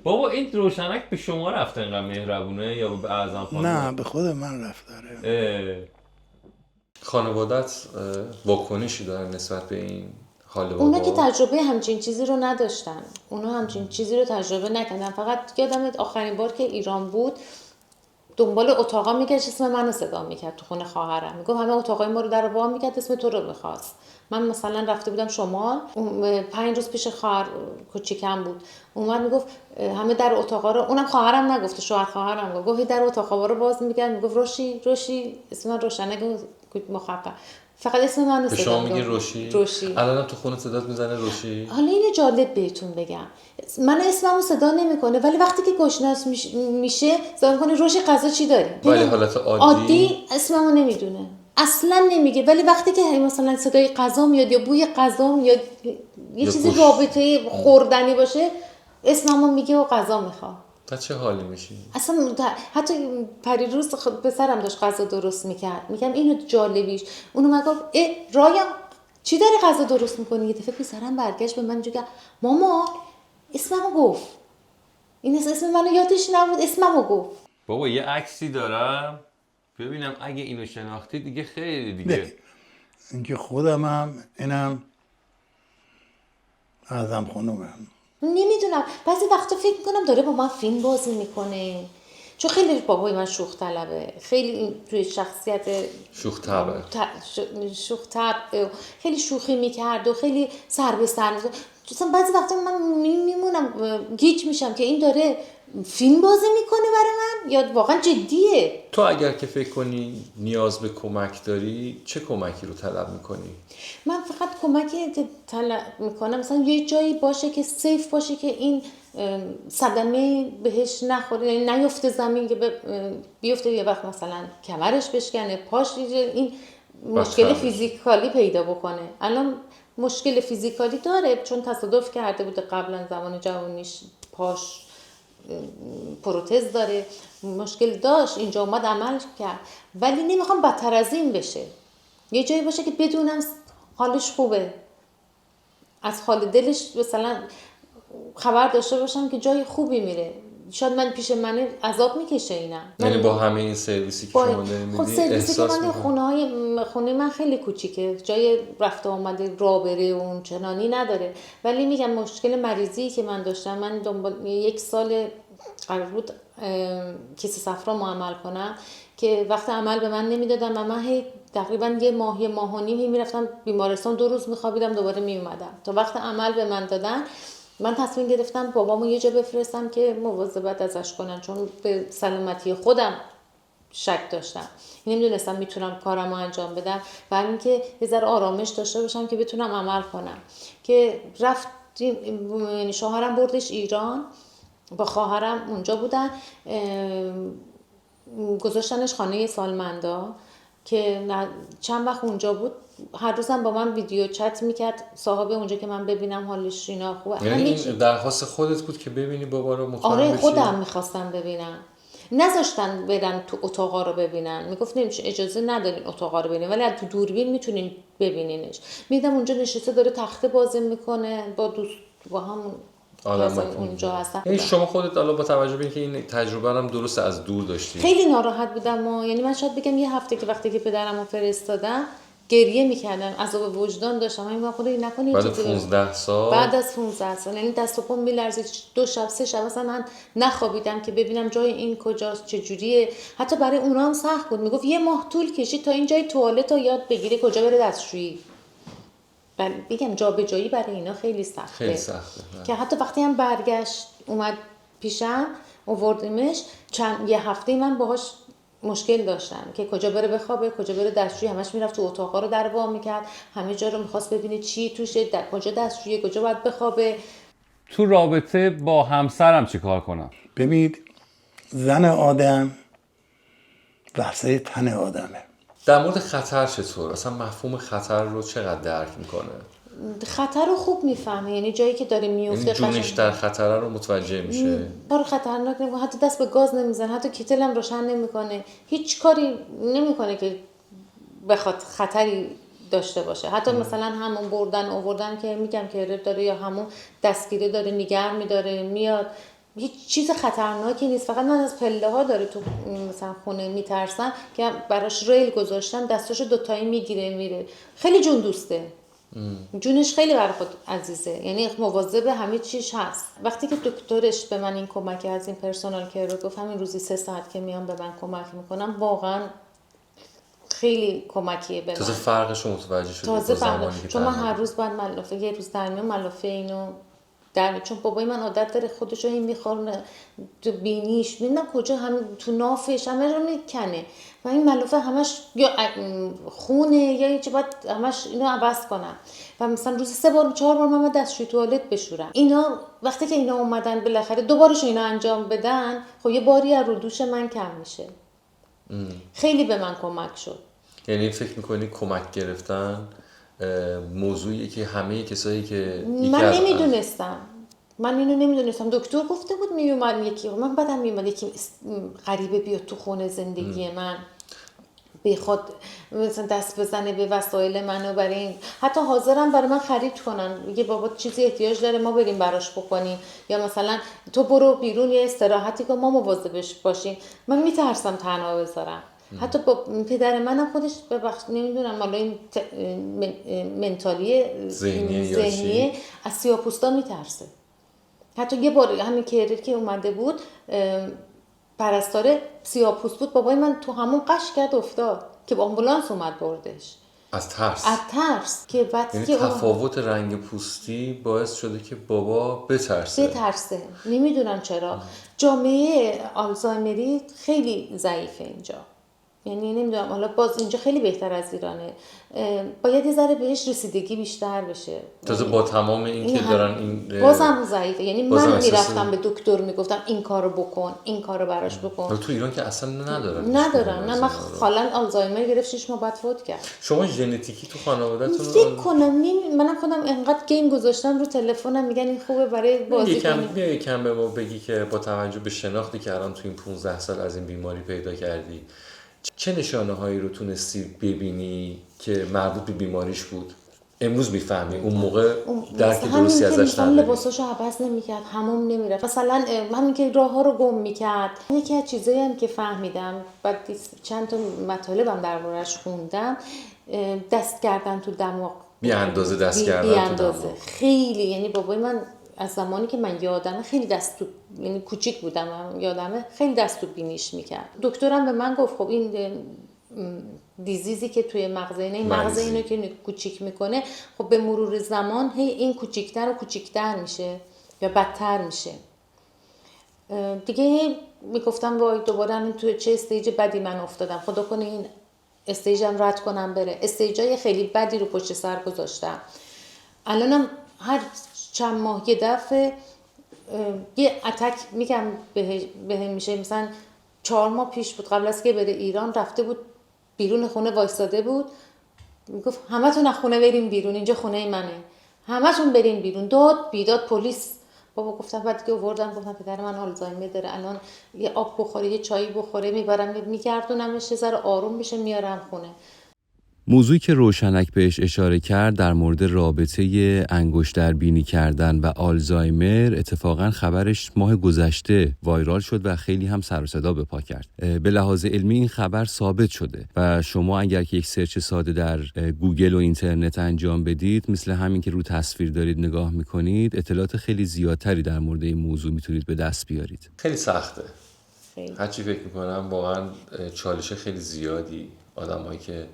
بابا این روشنک به شما رفته اینقدر مهربونه یا به اعظم خانم؟ نه به خود من رفت داره. خانوادت واکنشی دارن نسبت به این حال بابا؟ اونا که تجربه همچین چیزی رو نداشتن، اونا همچین چیزی رو تجربه نکردن. فقط یادم آخرین بار که ایران بود دنبال اتاقا میگشت، اسم منو صدا میکرد تو خونه خواهرم، میگفت همه اتاقای ما رو در وا میکرد، اسم تو رو میخواست. من مثلا رفته بودم شمال، 5 روز پیش خواهر کوچیکم بود، اومد میگفت همه در اتاقا رو، اونم خواهرم نگفت، شوهر خواهرم گفت در اتاقا رو باز میکرد، میگفت روشی اسم من روشنه، مخفف، فقط اسم منو صدا. شما میگی روشی؟ الانم تو خونه صدات میزنه روشی؟ حالا اینو جالب بهتون بگم، من اسممو صدا نمیکنه، ولی وقتی که گشناس میشه صدا میکنه روشی غذا چی داری؟ ولی حالت عادی اسممو نمیدونه، اصلا نمیگه. ولی وقتی که مثلا صدای غذا میاد یا بوی غذا میاد، یه چیزی رابطه خوردنی باشه، اسممو میگه و غذا میخواد. تا چه حالی میشی؟ اصلا حتی پریروز پسرم داشت غذا درست میکرد، میگم اینو جالبیش، اونو مگه رایا چی داری غذا درست میکنی؟ یه دفعه پسرم برگشت به من اینجوری که ماما اسممو گفت، این اسم منو یادش نبود، اسممو گفت. بابا یه عکسی دارم ببینم اگه اینو شناختی دیگه خیلی دیگه. اینکه خودم هم اینم اعظم خانومم. نمیدونم، بعضی وقتا فکر میکنم داره با من فیلم بازی میکنه، چون خیلی بابای من شوخ طلبه، خیلی توی شخصیت شوخ طبع، خیلی شوخی میکرد و خیلی سر به سر میزد. چون بعضی وقتا من میمونم گیج میشم که این داره فیلم بازی میکنه برای من یا واقعا جدیه. تو اگر که فکر کنی نیاز به کمک داری چه کمکی رو طلب میکنی؟ من فقط کمکی که طلب میکنم مثلا یه جایی باشه که سیف باشه، که این صدمه بهش نخوره، یعنی نیفته زمین که بیفته یه وقت مثلا کمرش بشکنه، پاش این مشکل فیزیکالی پیدا بکنه. الان مشکل فیزیکالی داره چون تصادف کرده بوده قبلا زمان جوانیش، پاش پروتز داره، مشکل داشت، اینجا اومد عمل کرد، ولی نمیخوام بدتر از این بشه. یه جایی باشه که بدونم حالش خوبه، از حال دلش مثلا خبر داشته باشم که جای خوبی میره. شاید من پیش من عذاب میکشه اینا، یعنی با همه این سرویسی که شما دارین میدین سرویسی که احساس من خونه من خیلی کوچیکه، جای رفت آمده راه بره اون چنانی نداره، ولی میگم مشکل مریضی که من داشتم، من دنبال 1 سال قرار بود کیسه صفرا معمل کنم که وقت عمل به من نمیدادن و من هی تقریبا 1 ماه 1 ماه و نیم میرفتم بیمارستان، 2 روز میخوابیدم دوباره میومدم تا وقت عمل به من دادن. من تصمیم گرفتم بابامو یه جا بفرستم که مواظبت ازش کنن، چون به سلامتی خودم شک داشتم، نمیدونستم میتونم کارمو انجام بدم و اینکه یه ذره آرامش داشته باشم که بتونم عمل کنم. که رفتیم، یعنی شوهرم بردش ایران، با خواهرم اونجا بودن، گذاشتنش خانه سالمندا که چند وقت اونجا بود، هر روزم با من ویدیو چت میکرد صاحب اونجا که من ببینم حالش اینا خوبه. یعنی این درخواست خودت بود که ببینی بابا رو مطمئن آره بشی؟ خودم میخواستم ببینم، نذاشتن برن تو اتاقا رو ببینن، میگفت نمیشه، اجازه ندارین اتاقا رو ببینین، ولی از تو دوربین میتونین ببینینش. میدم اونجا نشسته داره تخته بازی میکنه با همون اونجا هستن. یعنی شما خودت الان با توجه به اینکه این تجربه هم درست از دور داشتی، خیلی ناراحت بودم یعنی من شاید بگم 1 هفته که وقتی که پدرمو فرستادم گریه میکردم، عذاب وجدان داشتم. من خدا نکنه بعد 15 سال، بعد از 15 سال یعنی دست و پام میلرزید، 2 شب 3 شب مثلا من نخوابیدم که ببینم جای این کجاست، چه جوریه. حتی برای اونها هم سخت بود، میگفت 1 ماه طول کشید تا این جای توالت رو یاد بگیره کجا بره دستشویی. بگم جابجایی برای اینا خیلی سخته، خیلی سخته که حتی وقتی هم برگشت اومد پیشم آوردیمش، 1 هفته من باهاش مشکل داشتم که کجا بره بخوابه، کجا بره دستشویی، همش میرفت تو اتاقا رو در وا میکرد، همه جا رو میخواست ببینه چی توشه، کجا دستشویی، کجا باید بخوابه. تو رابطه با همسرم چی کار کنم؟ ببینید، زن آدم واسه تن آدمه. در مورد خطر چطور؟ اصلا مفهوم خطر رو چقدر درک میکنه؟ خطر رو خوب میفهمه، یعنی جایی که داره میفته، یعنی جونش در خطر رو متوجه میشه. کار خطرناک نمیکنه، حتی دست به گاز نمیزنه، حتی کیتل هم روشن نمیکنه، هیچ کاری نمیکنه که بخواد خطری داشته باشه. حتی مثلا همون بردن آوردن که میگم که داره، یا همون دستگیره داره نگه میداره میاد، هیچ چیز خطرناکی نیست. فقط من از پله ها داره تو مثلا خونه میترسم که براش ریل گذاشتم، دستاشو 2 تایی میگیره میره. خیلی جون دوسته، جونش خیلی برای خود عزیزه، یعنی مواظب همه چیش هست. وقتی که دکترش به من این کمک از این پرسونال کیر رو گفت، همین روزی 3 ساعت که میام به من کمک میکنم، واقعا خیلی کمکیه به من. تازه فرقش رو متوجه شدی؟ تازه فرقش، چون من هر روز باید ملافه، 1 روز در میون ملافه اینو چون بابای من عادت داره خودشو این میخورونه تو بینیش، میدونم کجا، هم تو نافش همه رو میکنه و این ملافه همش یا خونه یا چه، باید همش اینو عوض کنم و مثلا روزی 3 بار 4 بار من دستشویی توالت بشورم. اینا وقتی که اینا اومدن بالاخره 2 بارش اینا انجام بدن، خب یه باری از رو دوش من کم میشه. خیلی به من کمک شد. یعنی فکر میکنی کمک گرفتن موضوعی که همه کسایی که من نمیدونستم، من اینو نمیدونستم. دکتر گفته بود میومد یکی، من بعدم میومد یکی غریبه بیاد تو خونه زندگی من، بخواد مثلا دست بزنه به وسایل منو، برای این حتی حاضرم برای من خرید کنن، میگه بابا چیزی احتیاج داره ما بریم براش بکنیم، یا مثلا تو برو بیرون یه استراحتی کن ما مواظبش باشیم. من میترسم تنها بذارم. حتی با پدر منم خودش ببخشید نمیدونم حالا این منتالی ذهنیه از سیاه‌پوستا میترسه. حتی یه بار همین که اومده بود پرستار سیاه‌پوست بود، بابای من تو همون قش کرد افتاد که با آمبولانس اومد بردش از ترس. که بعد یعنی تفاوت رنگ پوستی باعث شده که بابا بترسه. نمیدونم چرا. جامعه آلزایمری خیلی ضعیفه اینجا، یعنی نمیدونم، حالا باز اینجا خیلی بهتر از ایرانه، باید یه ذره بهش رسیدگی بیشتر بشه. تازه با تمام این که دارن این بازم ضعیفه. یعنی بازم من احساس میرفتم به دکتر میگفتم این کارو بکن، این کارو براش بکن. تو ایران که اصلا ندارن. نه من خالن آلزایمر گرفت 6 ماه بعد فوت کرد. شما ژنتیکی تو خانواده‌تون فکر کنم منم خودم انقدر گیم گذاشتم رو تلفنم، میگن این خوبه برای بازی کنیم. یکم به ما بگی که با توجه به شناختی که الان تو این 15 سال از این بیماری پیدا کردی، چه نشانه هایی رو تونستی ببینی که مربوط به بیماریش بود؟ امروز میفهمی، اون موقع درک درستی ازش نداری. لباساشو عوض نمی‌کرد، حموم نمی‌رفت، مثلا همین که راه‌ها رو گم می‌کرد. یکی از چیزایی هم که فهمیدم، بعد چند تا مطالبم درباره‌اش خوندم، دست کردن تو دماغ، بی اندازه دست کردن تو دماغ. خیلی. یعنی بابای من از زمانی که من یادمه خیلی دست تو، یعنی کوچیک بودم یادمه، خیلی دست تو بینیش می‌کرد. دکترم به من گفت خب این دیزیزی که توی مغزه اینه، مغز اینو که کوچیک میکنه، خب به مرور زمان هی این کوچیکتر و کوچیکتر میشه یا بدتر میشه. دیگه میگفتم وای دوباره تو چه استیج بدی من افتادم، خدا کنه این استیجم رد کنم بره. استیجای خیلی بدی رو پشت سر گذاشتم. الانم هر چند ماه یه دفعه یه اتک میگم بهم میشه. مثلا 4 ماه پیش بود، قبل از که بره ایران رفته بود بیرون خونه وایساده بود، میگفت همتون از خونه بریم بیرون، اینجا خونه منه، همتون بریم بیرون. داد بیداد، پلیس. بابا گفتم بعد که آوردم گفتم پدر من آلزایمر داره، الان یه آب بخوره یه چایی بخوره میبرم میگردونمش یه ذره آروم بشه میارم خونه. موضوعی که روشنک بهش اشاره کرد در مورد رابطه انگشتربینی کردن و آلزایمر، اتفاقا خبرش ماه گذشته وایرال شد و خیلی هم سر و صدا به پا کرد. به لحاظ علمی این خبر ثابت شده و شما اگر که یک سرچ ساده در گوگل و اینترنت انجام بدید، مثل همین که رو تصویر دارید نگاه میکنید، اطلاعات خیلی زیادتری در مورد این موضوع میتونید به دست بیارید. خیلی سخته. هرچی فکر میکنم واقعا چالش خیلی زیادی آدمایی که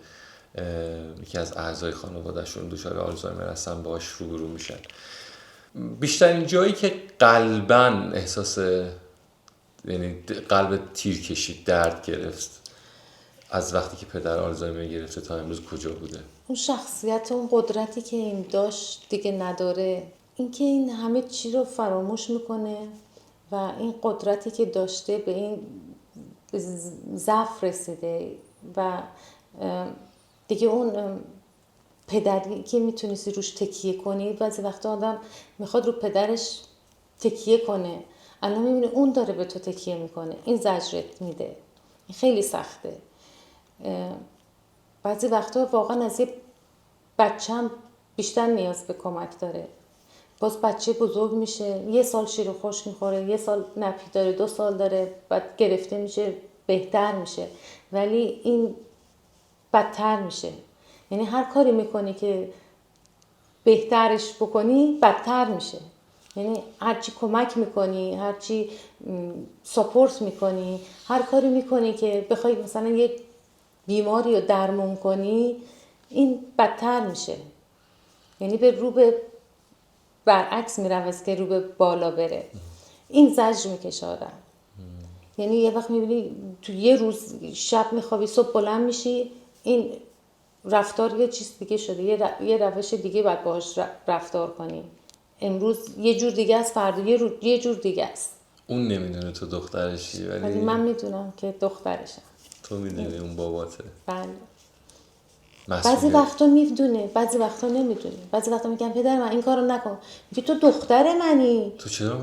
یکی از اعضای خانواده‌شون دچار آلزایمر هستن باهاش روبرو میشن. بیشترین جایی که قلباً احساس، یعنی قلب تیر کشید، درد گرفت از وقتی که پدر آلزایمر گرفته تا امروز کجا بوده؟ اون شخصیت، اون قدرتی که این داشت دیگه نداره. اینکه این همه چی رو فراموش میکنه و این قدرتی که داشته به این ضعف رسیده و دیگه اون پدری که میتونستی روش تکیه کنی، بعضی وقتا آدم میخواد رو پدرش تکیه کنه، الان میبینی اون داره به تو تکیه میکنه، این زجرت میده. این خیلی سخته. بعضی وقتا واقعا از یه بچه هم بیشتر نیاز به کمک داره. باز بچه بزرگ میشه، 1 سال شیر و خشک میخوره، 1 سال نپی داره، 2 سال داره، بعد گرفته میشه، بهتر میشه، ولی این بدتر میشه. یعنی هر کاری میکنی که بهترش بکنی بدتر میشه. یعنی هرچی کمک میکنی، هرچی ساپورت میکنی، هر کاری میکنی که بخوای مثلا یه بیماری رو درمون کنی، این بدتر میشه. یعنی به برعکس میره از که رو به بالا بره. این زجر میکشه آدم. یعنی یه وقت میبینی تو یه روز شب میخوابی صبح بلند میشی، این رفتار یه چیز دیگه شده، یه روش دیگه باید باهاش رفتار کنی. امروز یه جور دیگه است، فردا یه جور دیگه است. اون نمیدونه تو دخترشی، ولی من میدونم که دخترشم. تو میدونی اون باباته. بله. بعضی وقتا میدونه، بعضی وقتا نمیدونه. بعضی وقتا میگم پدر من این کارو نکن، میگه تو دختر منی،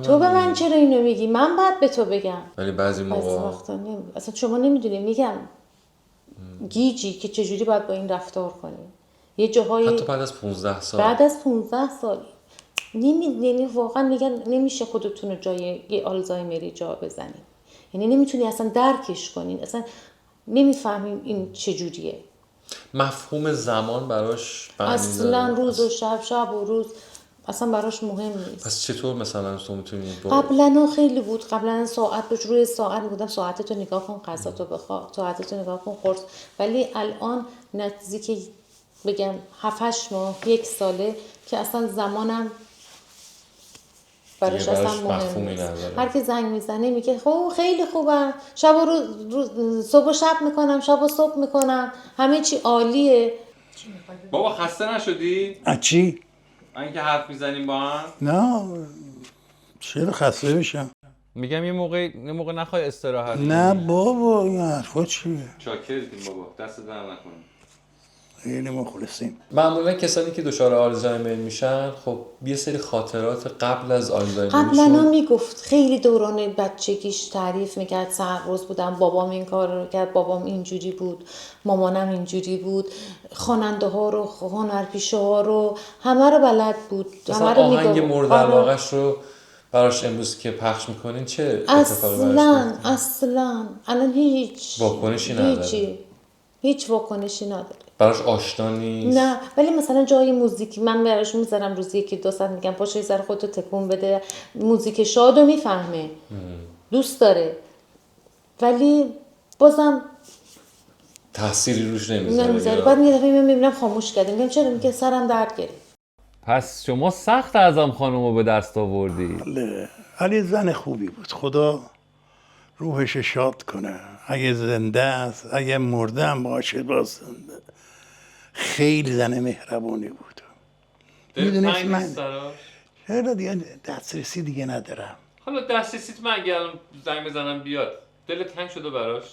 تو به من چرا اینو میگی، من باید به تو بگم. ولی بعضی وقتا اصلا شما نمیدونی. میگم گیجی که چجوری باید با این رفتار کنی. یه جاهای حتی بعد از 15 سال، یعنی واقعا میگن نمیشه خودتون رو جای یه آلزایمری جا بزنید. یعنی نمیتونی اصلا درکش کنین، اصلا نمیفهمین این چجوریه. مفهوم زمان براش اصلا روز و شب و روز اصلا براش مهم نیست. پس چطور مثلا تو میتونی قبلا خیلی بود. قبلا ساعت روی ساعت میگفتم ساعتتو نگاه کن، غذاتو بخور، ساعتتو نگاه کن، قرص. ولی الان نزدیک بگم 7-8 ماه 1 ساله که اصلا زمانم براش دیگه اصلا براش مهم مفهومی نیست. نداره. هر کی زنگ میزنه میگه خب خیلی خوبم، شب و صبح و شب میکنم، شب و صبح میکنم، همه چی عالیه. بابا خسته نشدی؟ از چی؟ اینکه حرف میزنیم با هم؟ نه چرا خسته بشم؟ میگم یه موقع نخوای استراحت نه کنی. بابا این حرفا چیه؟ چاکرتیم بابا، دست در نکنی. خیلی مخلصیم. معمولا کسانی که دچار آلزایمر میشن خب یه سری خاطرات قبل از قبلا آلزایمرشون میگفت خیلی دوران بچگیش تعریف میکرد، سرباز بودم، بابام این کار رو کرد، بابام اینجوری بود، مامانم اینجوری بود، خواننده ها رو، هنرپیشه ها رو، همه رو بلد بود، مثلا همه رو آهنگ میگفت. مورد علاقش رو براش امروز که پخش میکنین چه اتفاقی براش میفته؟ اصلا الان هیچ واکنشی نداره. هیچ واکنشی نداره. براش آشنا نیست. نه ولی مثلا جای موزیک من براش میذارم روزی یکی دو ساعت، میگم پاشو یه ذره خودتو تکون بده، موزیک شادو میفهمه، دوست داره، ولی بازم تأثیری روش نمیذاره. نمیذاره. بعد یه دفعه میبینم خاموش کرده، میگم چرا؟ میگه سرم درد گرفت. پس شما سخت اعظم خانم رو به دست آوردی. بله. ولی زن خوبی بود، خدا روحش شاد کنه. اگه زنده است، اگه مرده هم باشه باز زنده. خیلی زن مهربونی بود. میدونست من چرا دیگه دسترسی دیگه ندارم. حالا دسترسیت من اگه الان زنگ بزنم بیاد دلت تنگ شده براش؟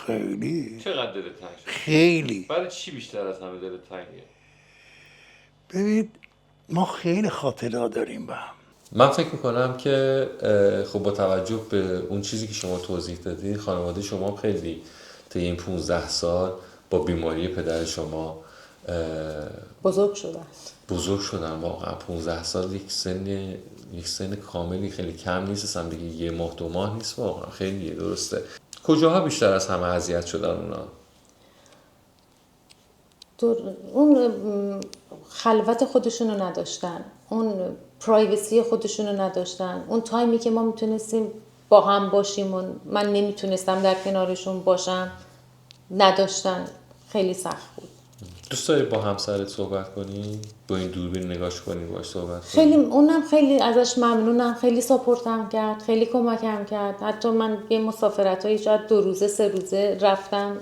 خیلی چقدر دلت تنگ شده؟ خیلی. برای چی بیشتر از همه دلت تنگه؟ ببین ما خیلی خاطرات داریم با هم. من فکر میکنم که خب با توجه به اون چیزی که شما توضیح دادید، خانواده شما خیلی طی این 15 سال با بیماری پدر شما بزرگ شدن. واقعا 15 سال یک سن کاملی خیلی کم نیست، اصلا بگی یه ماه 2 ماه نیست، واقعا خیلیه. درسته. کجاها بیشتر از همه اذیت شدن اونا؟ اون خلوت خودشونو نداشتن، اون پرایوسی خودشونو نداشتن، اون تایمی که ما میتونستیم با هم باشیم و من نمیتونستم در کنارشون باشم نداشتن. خیلی سخت بود. دوست داری با همسرت صحبت کنی؟ با این دوربین نگاش کنی، باهاش صحبت کنی؟ خیلی اونم خیلی ازش ممنونم، خیلی ساپورتم کرد، خیلی کمکم کرد. حتی من یه مسافرتایی شاید 2 روزه 3 روزه رفتم،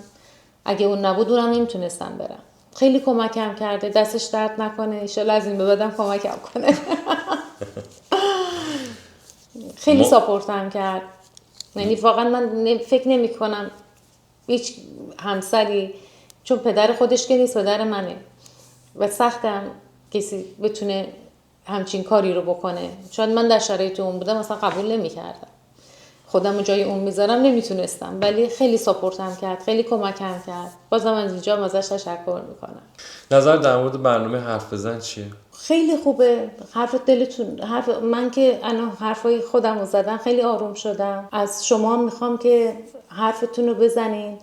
اگه اون نبود اونم نمیتونستم برم. خیلی کمکم کرده، دستش درد نکنه، ایشالا از این به بعدم کمکم کنه. خیلی ساپورتم کرد. یعنی واقعا من فکر نمی کنم هیچ همسری، چون پدر خودش که نیست، پدر منه و سختم کسی بتونه همچین کاری رو بکنه. شاید من در شرایط اون بودم مثلا قبول نمی کردم، خودم رو جای اون میذارم نمیتونستم، ولی خیلی ساپورتم کرد، خیلی کمکم کرد. بازم از اینجا ازش تشکر میکنم. نظر در مورد برنامه حرف بزن چیه؟ خیلی خوبه. من که الان حرفای خودم رو زدم خیلی آروم شدم. از شما میخوام که حرفتون رو بزنین،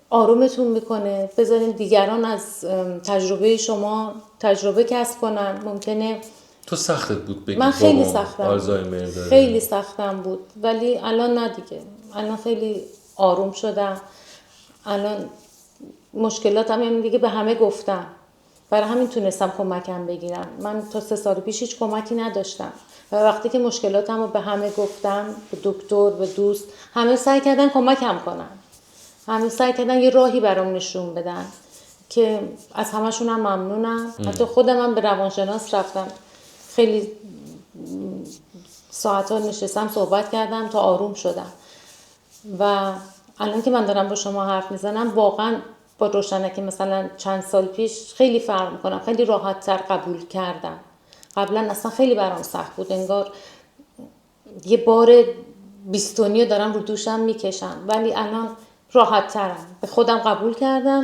آرومتون میکنه. بذارین دیگران از تجربه شما تجربه کسب کنن. ممکنه تو سختت بود بگی من خیلی بابام سختم آلزایمر داره؟ خیلی سختم بود، ولی الان نه دیگه. الان خیلی آروم شدم. الان مشکلاتم هم دیگه به همه گفتم، برای همین تونستم کمکم بگیرم. من تا 3 سال پیش هیچ کمکی نداشتم و وقتی که مشکلاتم رو به همه گفتم، به دکتر، به دوست، همه سعی کردن کمکم کنن، همه سعی کردن یه راهی برام نشون بدن که از همشون هم ممنونم. حتی خودم هم به روانشناس رفتم، خیلی ساعت‌ها نشستم صحبت کردم تا آروم شدم و الان که من دارم با شما حرف میزنم واقعا با روشنک مثلا چند سال پیش خیلی فرق میکنم. خیلی راحت تر قبول کردم. قبلا اصلا خیلی برام سخت بود، انگار یه بار 20 تنی دارم رو دوشم میکشم، ولی الان راحت ترم. به خودم قبول کردم،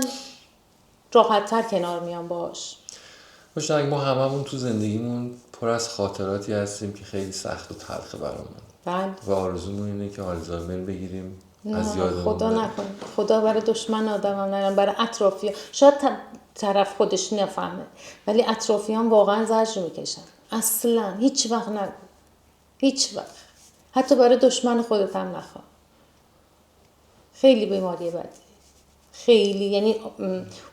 راحت تر کنار میام باش. باشه، ما هممون تو زندگیمون پر از خاطراتی هستیم که خیلی سخت و تلخه برامون. بله. و آرزومون اینه که آلزایمر بگیریم، از نه یادمون خدا بره. نکنه. خدا برای دشمن آدمم نرم، برای اطرافیان. شاید طرف خودش نفهمه، ولی اطرافیان واقعا زجر میکشن. اصلا هیچ وقت نگو، هیچ وقت. حتی برای دشمن خودت هم نخواه. خیلی بیماری بدی، خیلی. یعنی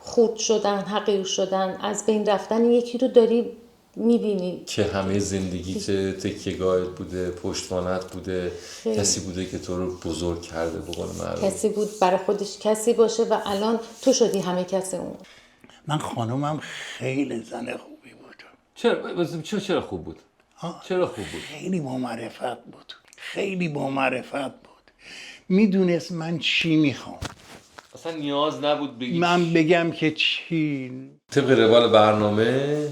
خورد شدن، حقیر شدن، از بین رفتن یکی رو داری میبینی که همه زندگیت تکیهگاهت بوده، پشتوانت بوده، خیلی. کسی بوده که تو رو بزرگ کرده به قول معروف. کسی بود برای خودش کسی باشه و الان تو شدی همه کسی اون. من خانومم خیلی زن خوبی بود. چرا خوب بود؟ چرا خوب بود؟ خیلی با معرفت بود. خیلی با معرفت بود. میدونست من چی میخوام. اصلا نیاز نبود بگی من بگم که چی. طبق روال برنامه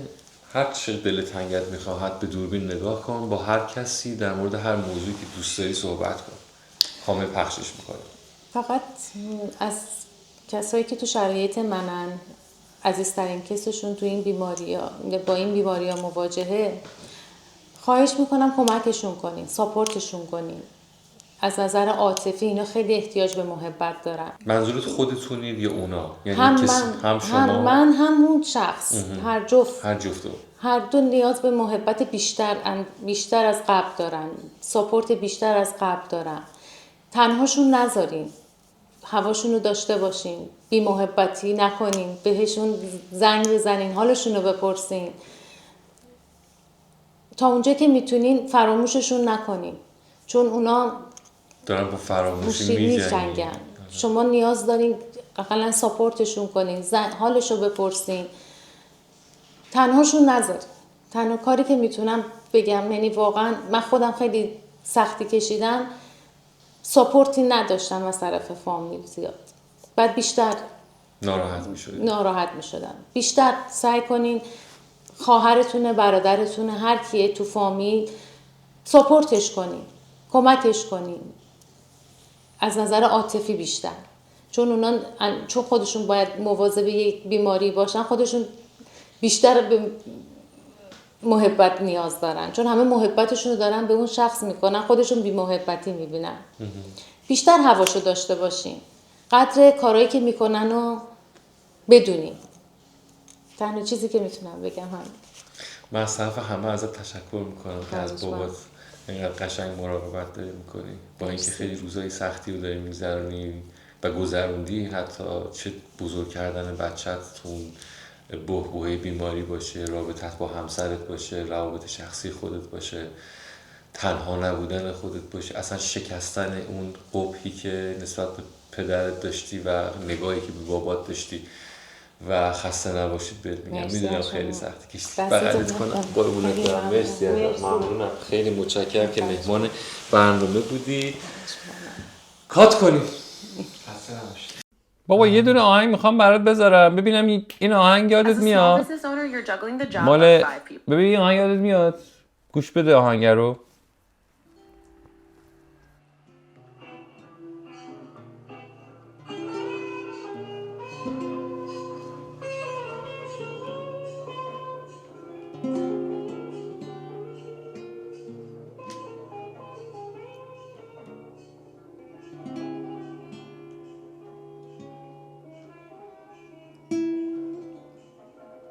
هر چه دل تنگت میخواهد به دوربین نگاه کن، با هر کسی در مورد هر موضوعی که دوست داری صحبت کن. کامل پخشش میکنه. فقط از کسایی که تو شرایط منن، عزیزترین کسشون تو این بیماریا با این بیماریا مواجهه، خواهش میکنم کمکشون کنین، ساپورتشون کنین. از نظر عاطفی اینا خیلی احتیاج به محبت دارن. منظورت خودتونید یا اونا؟ یعنی هم کسی من هم شما من هم اون شخص، هر جفت، هر جفتو. هر دو نیاز به محبت بیشتر از قبل دارن، ساپورت بیشتر از قبل دارن. تنهاشون نذارین، هواشون رو داشته باشین، بی محبتی نکنین، بهشون زنگ بزنین، حالشون رو بپرسین. تا اونجا که میتونین فراموششون نکنین، چون اونا دارن با فراموشی میجنگن. شما نیاز دارین اقلا ساپورتشون کنین، حالش رو بپرسین، تنهاشون نذارین. تنها کاری که میتونم بگم، یعنی واقعا من خودم خیلی سختی کشیدم، ساپورتی نداشتم از طرف فامیل زیاد، بعد بیشتر ناراحت میشدم. بیشتر سعی کنین خواهرتونه، برادرتونه، هر کیه تو فامیل، ساپورتش کنین، کمکش کنین از نظر عاطفی بیشتر، چون خودشون باید مواظب یک بیماری باشن، خودشون بیشتر به محبت نیاز دارن، چون همه محبتشون رو دارن به اون شخص میکنن، خودشون بی محبتی میبینن. بیشتر هواشو داشته باشین، قدر کارهایی که میکنن رو بدونین. تنها چیزی که میتونم بگم همین. من از طرف همه ازت تشکر میکنم که از بابات اینقدر قشنگ مراقبت داری میکنی، با اینکه خیلی روزای سختی رو داری میگذرونی و گذروندی، حتی چه بزرگ کردن بچت تو بحبوحه بیماری باشه، رابطت با همسرت باشه، روابط شخصی خودت باشه، تنها نبودن خودت باشه، اصلا شکستن اون قبحی که نسبت به پدرت داشتی و نگاهی که به بابات داشتی و خسته نباشید بهت میگم. میدونم خیلی سختی کشیدی. بغلت کنم، قربونت برم. مرسی ازت، ممنونم، خیلی متشکرم که مهمان برنامه بودی. کات کنیم. خسته نباشید. بابا یه دونه آهنگ میخوام برات بذارم ببینم این آهنگ یادت میاد. ببین این آهنگ یادت میاد، گوش بده آهنگ رو.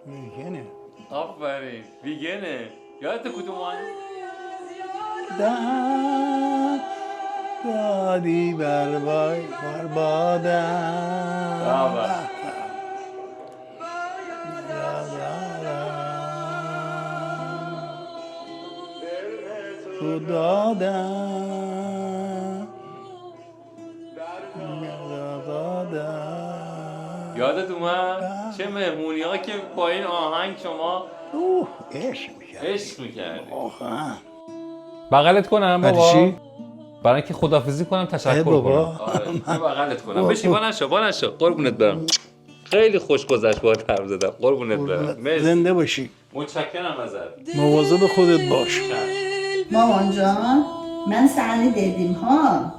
میگنه آفرین، ویگنه. یادت کدوم آهنگ؟ دادی بربادم تو دادم یادت اومد؟ چه مهمونی ها که با این آهنگ شما عشق میکردی. واقعا. بغلت کنم بابا؟ چی؟ برای اینکه خداحافظی کنم، تشکر کنم. آره بغلت کنم. بشی با نشو قربونت برم. خیلی خوش گذشت باهات حرف زدم. قربونت برم. زنده باشی. متشکرم ازت. مواظب خودت باش. مامان جان من sahne dedim ha.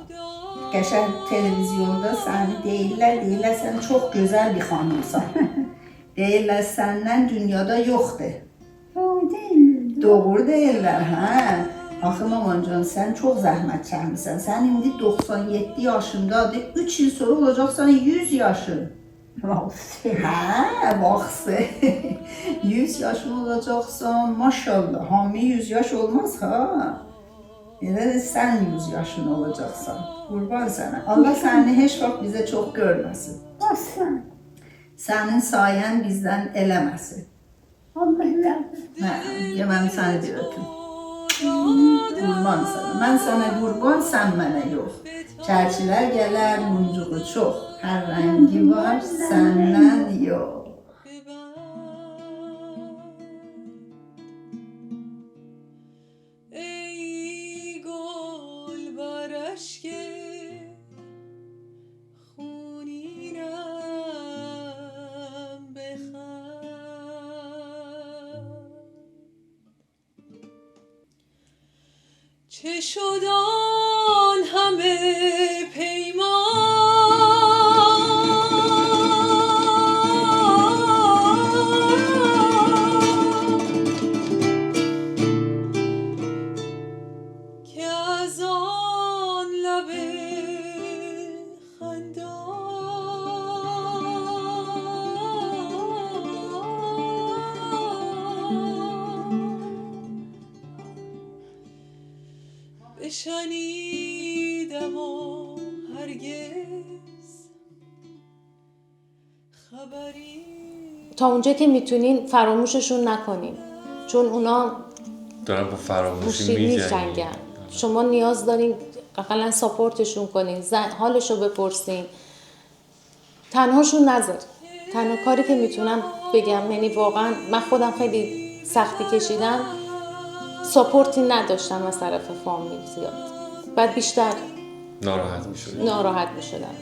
Geçen televizyonda sahne değiller sen çok güzel bir hanımsan. Değiller senden dünyada yoktu. Doğru değiller ha. Axı mamancan sen çok zəhmət çəkmisən. Sən indi 97 yaşındadır. 3 il sonra olacaqsan 100 yaşın. Hə, baxsı. 100 yaşın olacaqsan, maşallah. Hamı 100 yaş olmaz ha. Elə də sən 100 yaşın olacaqsan. Qurban sənə. Allah səni heç vaxt bizə çox görməsin. Sənin sayən bizdən eləməsin. Ya ben sana diyorum. Kurban sana. Ben sana kurban, sen bana yok. Çerçiler gelir, muncuğu çok. Her rengi var, senden yok. ای گل بر اشک خونینم بخند چه شد آن همه پیمان که از آن لب خندان بشنیدم و هرگز خبری تا اونجا که میتونین فراموششون نکنین، چون اونا دارن با فراموشی گوشی میجنگن. میجنگن. شما نیاز دارین اقلا ساپورتشون کنین، حالشو بپرسین، تنهاشون نذارین. تنها کاری که میتونم بگم، یعنی واقعا من خودم خیلی سختی کشیدم، ساپورتی نداشتم از طرف فامیل زیاد، بعد بیشتر ناراحت میشد. ناراحت میشدم.